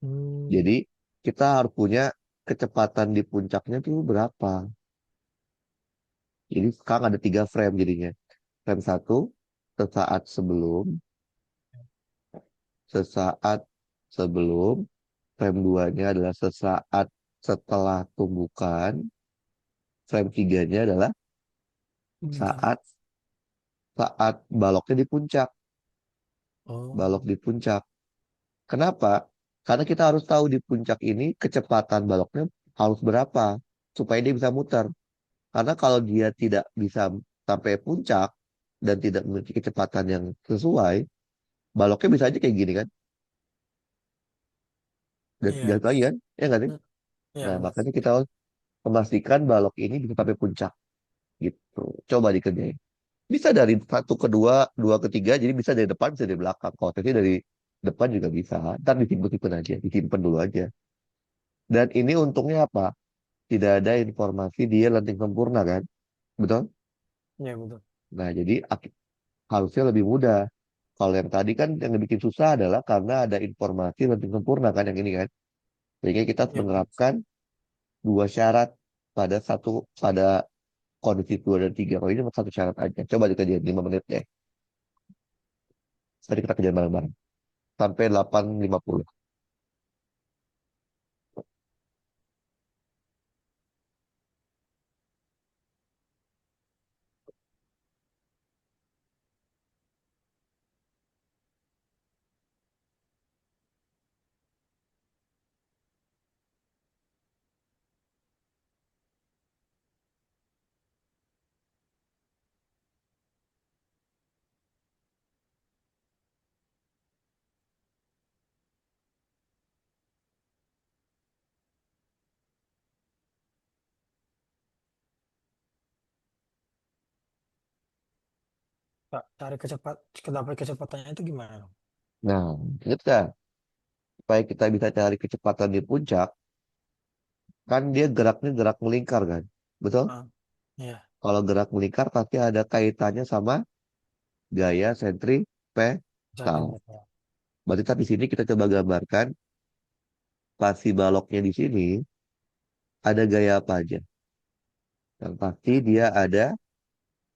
hmm, Jadi kita harus punya kecepatan di puncaknya tuh berapa. Jadi sekarang ada tiga frame jadinya. Frame satu sesaat sebelum, sesaat sebelum. Frame duanya adalah sesaat setelah tumbukan. frame tiganya adalah Gimana? saat saat baloknya di puncak, balok Oh, di puncak. Kenapa? Karena kita harus tahu di puncak ini kecepatan baloknya harus berapa supaya dia bisa muter. Karena kalau dia tidak bisa sampai puncak dan tidak memiliki kecepatan yang sesuai, baloknya bisa aja kayak gini kan, dan iya. jatuh lagi kan, ya nggak sih? Hmm, iya Nah, benar. makanya kita harus memastikan balok ini bisa sampai puncak gitu. Coba dikerjain. Bisa dari satu ke dua, dua ke tiga, jadi bisa dari depan, bisa dari belakang. Kalau tadi dari depan juga bisa. Ntar disimpan aja, disimpan dulu aja. Dan ini untungnya apa? Tidak ada informasi dia lenting sempurna kan? Betul? Iya betul. Nah, jadi harusnya lebih mudah. Kalau yang tadi kan yang bikin susah adalah karena ada informasi lenting sempurna kan yang ini kan. Sehingga kita harus Iya betul. menerapkan dua syarat pada kondisi dua dan tiga. Kalau ini cuma satu syarat aja. Coba dikerjain 5 menit deh. Tadi kita kerjain bareng-bareng. Sampai 8.50. Kak, cari dapat kecepatannya itu gimana dong? Nah, kita supaya kita bisa cari kecepatan di puncak, kan dia geraknya gerak melingkar kan. Betul? Ah, iya. Kalau gerak melingkar pasti ada kaitannya sama gaya Jadi sentripetal. betul. Berarti tapi di sini kita coba gambarkan pasti baloknya di sini ada gaya apa aja. Yang pasti dia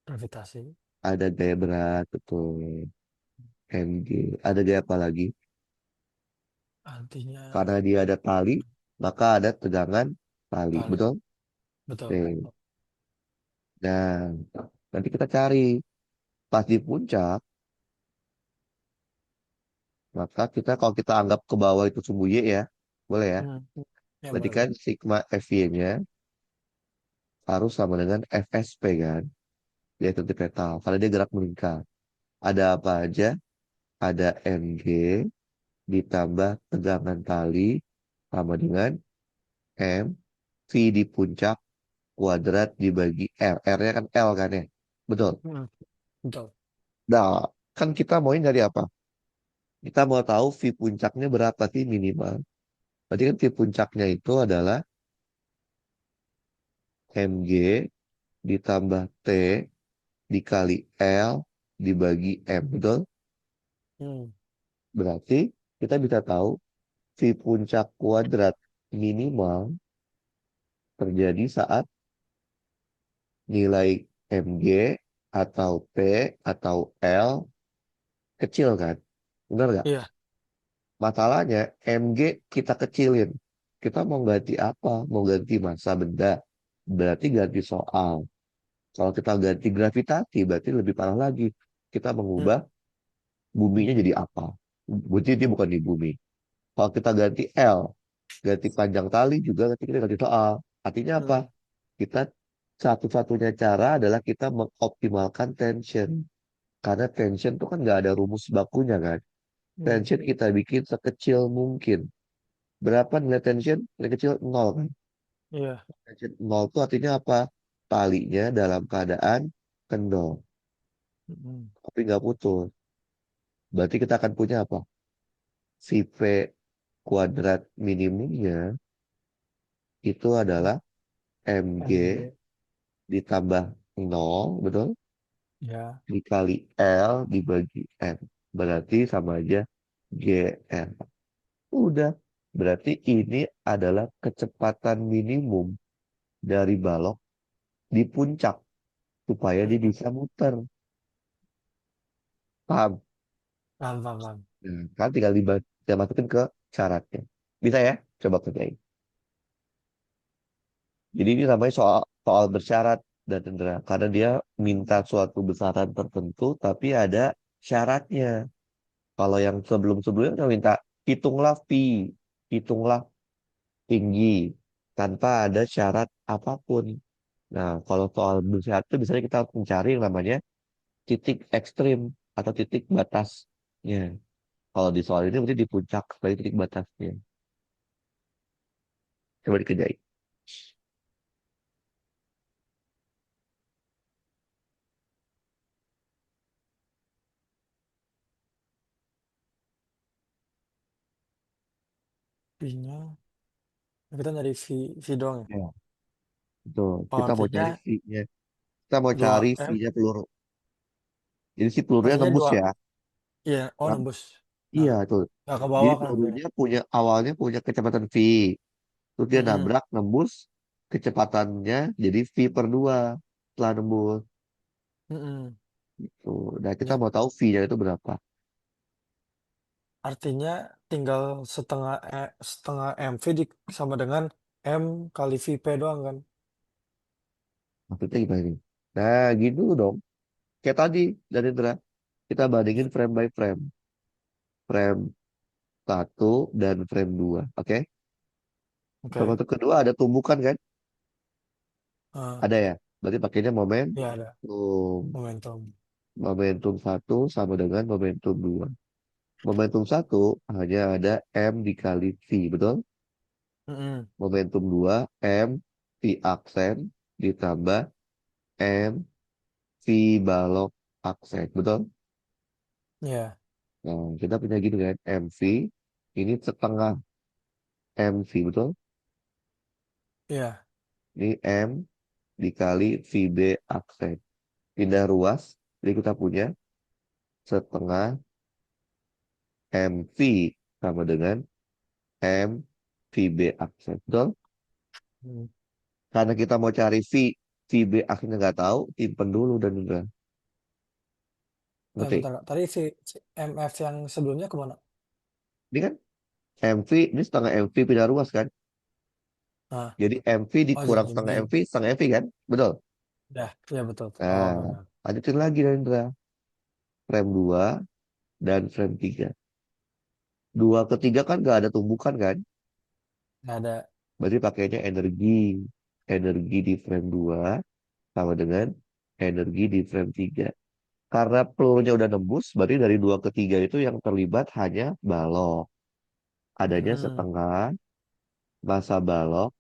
Gravitasi ada gaya berat, betul. MG, ada gaya apa lagi? artinya Karena dia ada tali, maka ada tegangan tali, tali. betul? Betul. Oke. Nah, nanti kita cari pas di puncak, maka kita kalau kita anggap ke bawah itu sumbu Y ya, boleh ya. Hmm. Ya Berarti boleh. kan sigma FY-nya harus sama dengan FSP kan, yaitu petal. Karena dia gerak melingkar. Ada apa aja? Ada MG ditambah tegangan tali sama dengan M V di puncak kuadrat dibagi R. R-nya kan L kan ya? Betul. Hmm. Betul. Nah, kan kita mauin dari apa? Kita mau tahu V puncaknya berapa sih minimal. Berarti kan V puncaknya itu adalah MG ditambah T dikali L dibagi M. Betul? Hmm. Berarti kita bisa tahu V puncak kuadrat minimal terjadi saat nilai MG atau T atau L kecil kan? Benar nggak? Iya. Masalahnya MG kita kecilin. Kita mau ganti apa? Mau ganti massa benda. Berarti ganti soal. Kalau kita ganti gravitasi berarti lebih parah lagi. Kita Hmm. mengubah buminya jadi apa? Berarti dia bukan di bumi. Kalau kita ganti L, ganti panjang tali juga nanti kita ganti soal. Artinya apa? Hmm. Kita satu-satunya cara adalah kita mengoptimalkan tension. Karena tension itu kan nggak ada rumus bakunya kan. Hmm. Tension kita bikin sekecil mungkin. Berapa nilai tension? Nilai kecil nol kan. Iya. Tension nol itu artinya apa? Talinya dalam keadaan kendor. Hmm. Tapi nggak putus. Berarti kita akan punya apa? Si V kuadrat minimumnya itu adalah MG MG. ditambah nol, betul? Ya. Dikali L dibagi M. Berarti sama aja GM. Udah. Berarti ini adalah kecepatan minimum dari balok di puncak supaya dia Hmm. bisa muter. Paham? Paham, paham, paham. Nah, kan tinggal kita masukin ke syaratnya. Bisa ya? Coba kerjain. Jadi ini namanya soal soal bersyarat dan Indra. Karena dia minta suatu besaran tertentu, tapi ada syaratnya. Kalau yang sebelum-sebelumnya dia minta hitunglah fee, hitunglah tinggi, tanpa ada syarat apapun. Nah, kalau soal bersyarat itu biasanya kita harus mencari yang namanya titik ekstrim atau titik batasnya. Kalau di soal ini berarti di puncak dari titik batasnya. Coba dikerjain. V-nya. Kita nyari V doang ya. Ya, betul. Kita Power mau cari V-nya V-nya. Kita mau cari 2M. V-nya peluru. Jadi si pelurunya V-nya nembus 2. ya. Iya, oh Kan? nembus. Iya, Nah, tuh. nggak ke Jadi bawah kan V-nya. pelurunya punya awalnya punya kecepatan V. Terus dia Mm-mm. nabrak, nembus, kecepatannya jadi V per 2 setelah nembus. Mm-mm. Tuh. Nah, kita Ya, mau tahu V-nya itu berapa. artinya tinggal setengah MV sama dengan M kali VP doang kan. Maksudnya gimana nih? Nah, gitu dong. Kayak tadi, dari Indra. Kita bandingin frame by frame. Frame satu dan frame 2. Oke? Frame Oke. satu kedua ada tumbukan kan? Ah, Ada ya? Berarti pakainya ya ada momentum. momentum. Momentum satu sama dengan momentum 2. Momentum satu hanya ada M dikali V, betul? Mm-mm. Momentum 2 M V aksen ditambah M V balok aksen, betul? Ya, Nah, kita punya gini kan, MV ini setengah MV, betul? ya. Ini M dikali VB aksen. Pindah ruas, jadi kita punya setengah MV sama dengan M VB aksen, betul? Hmm. Karena kita mau cari VB aksennya nggak tahu, simpen dulu dan udah. Ngerti? Bentar, Kak. Tadi MF yang sebelumnya kemana? Ini kan MV, ini setengah MV pindah ruas kan? Nah, Jadi MV oh dikurang jadi setengah MV kan? Betul? dah, ya betul. Oh, Nah, benar. lanjutin lagi Rendra. Frame 2 dan frame 3. Dua ketiga kan nggak ada tumbukan kan? Nggak ada. Berarti pakainya energi. Energi di frame 2 sama dengan energi di frame 3. Karena pelurunya udah nembus, berarti dari dua ke tiga itu yang terlibat hanya balok. Adanya Mm-mm. setengah massa balok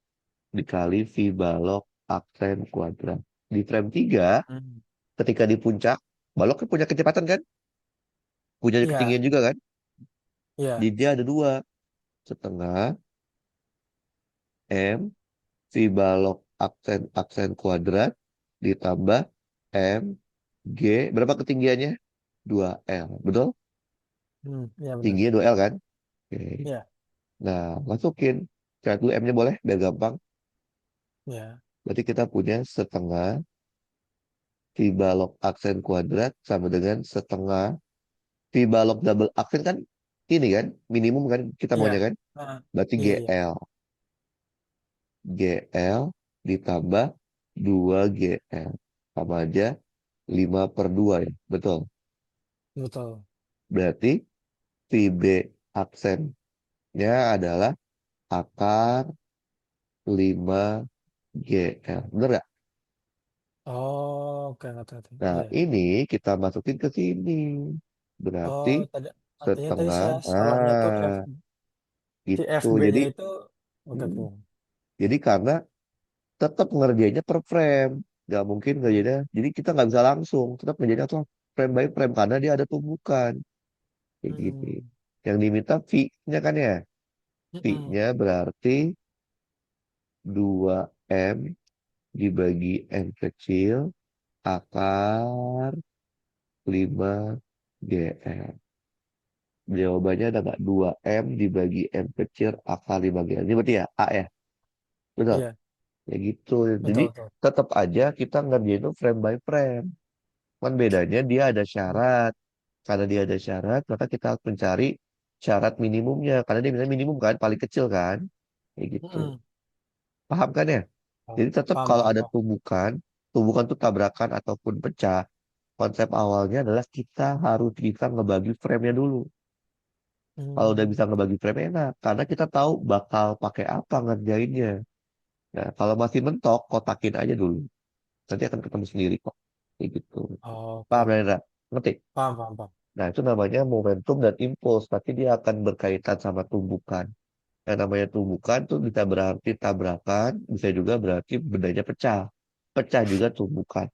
dikali V balok aksen kuadrat. Di frame 3, Mm. ketika di puncak, balok kan punya kecepatan kan? Punya ketinggian Iya, juga kan? Di iya. dia ada dua. Setengah M V balok aksen aksen kuadrat ditambah M G berapa ketinggiannya? 2L. Betul? Iya benar. Tingginya 2L kan? Oke. Iya, Nah, masukin. Catat dulu M-nya boleh biar gampang. iya, Berarti kita punya setengah V balok aksen kuadrat sama dengan setengah V balok double aksen kan ini kan minimum kan kita iya. maunya kan? Ah, Berarti iya, iya, GL. GL ditambah 2GL. Sama aja 5 per 2 ya. Betul. betul. Berarti VB aksennya adalah akar 5GL. Bener nggak? Oh, oke, ngerti, ngerti. Nah, Iya. ini kita masukin ke sini. Berarti Oh, tadi setengah. saya salahnya tuh Ah, si itu. FB-nya Jadi, itu oke, hmm, oke. jadi karena tetap ngerjainnya per frame. Nggak mungkin ngerjainnya. Jadi kita nggak bisa langsung. Tetap ngerjainnya tuh frame by frame. Karena dia ada tumbukan. Kayak gitu. Hmm. Yang diminta V-nya kan ya. Mm-mm. V-nya berarti 2M dibagi M kecil akar 5GL. Jawabannya ada nggak? 2M dibagi M kecil akar 5GL. Ini berarti ya A ya? Betul? Iya, Ya gitu. Jadi betul, betul. tetap aja kita ngerjain itu frame by frame. Cuman bedanya dia ada syarat. Karena dia ada syarat, maka kita harus mencari syarat minimumnya. Karena dia bilang minimum kan, paling kecil kan. Kayak gitu. Mm-mm. Paham kan ya? Oh, Jadi tetap paham, kalau paham, ada paham. tumbukan, tumbukan tuh tabrakan ataupun pecah, konsep awalnya adalah kita harus bisa ngebagi frame-nya dulu. Kalau udah Hmm, bisa ngebagi frame enak, karena kita tahu bakal pakai apa ngerjainnya. Nah, kalau masih mentok, kotakin aja dulu. Nanti akan ketemu sendiri kok. Kayak gitu. oke, Paham, oke. Rendra? Ngerti? Paham, paham, paham. Nah, itu namanya momentum dan impuls. Tapi dia akan berkaitan sama tumbukan. Yang namanya tumbukan tuh bisa berarti tabrakan, bisa juga berarti bendanya pecah. Pecah juga tumbukan.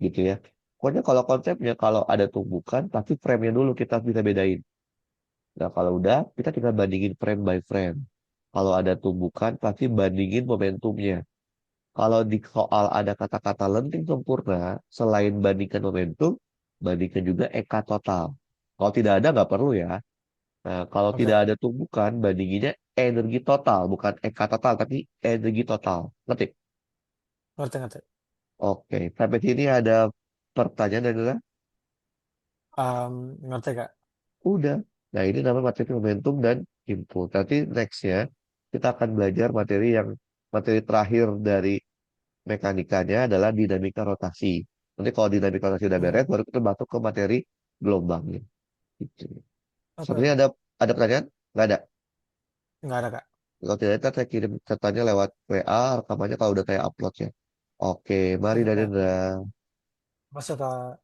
Gitu ya. Pokoknya kalau konsepnya, kalau ada tumbukan, pasti frame-nya dulu kita bisa bedain. Nah, kalau udah, kita tinggal bandingin frame by frame. Kalau ada tumbukan, pasti bandingin momentumnya. Kalau di soal ada kata-kata lenting sempurna, selain bandingkan momentum, bandingkan juga eka total. Kalau tidak ada, nggak perlu ya. Nah, kalau tidak Oke, ada tumbukan, bandinginnya energi total, bukan eka total, tapi energi total. Ngerti? ngerti, ngerti. Oke, sampai sini ada pertanyaan dari Lula? Ngerti, Kak. Udah. Nah, ini namanya materi momentum dan impuls. Nanti nextnya, kita akan belajar materi terakhir dari mekanikanya adalah dinamika rotasi. Nanti kalau dinamika rotasi udah Hmm, beres, baru kita masuk ke materi gelombangnya. Gitu. oke, Sepertinya oke. ada pertanyaan? Nggak ada. Nggak ada, Kak. Kalau tidak, ntar saya kirim catanya lewat WA, rekamannya kalau udah saya upload ya. Oke, mari Oke, Kak. Dadendra. Masuk, Kak.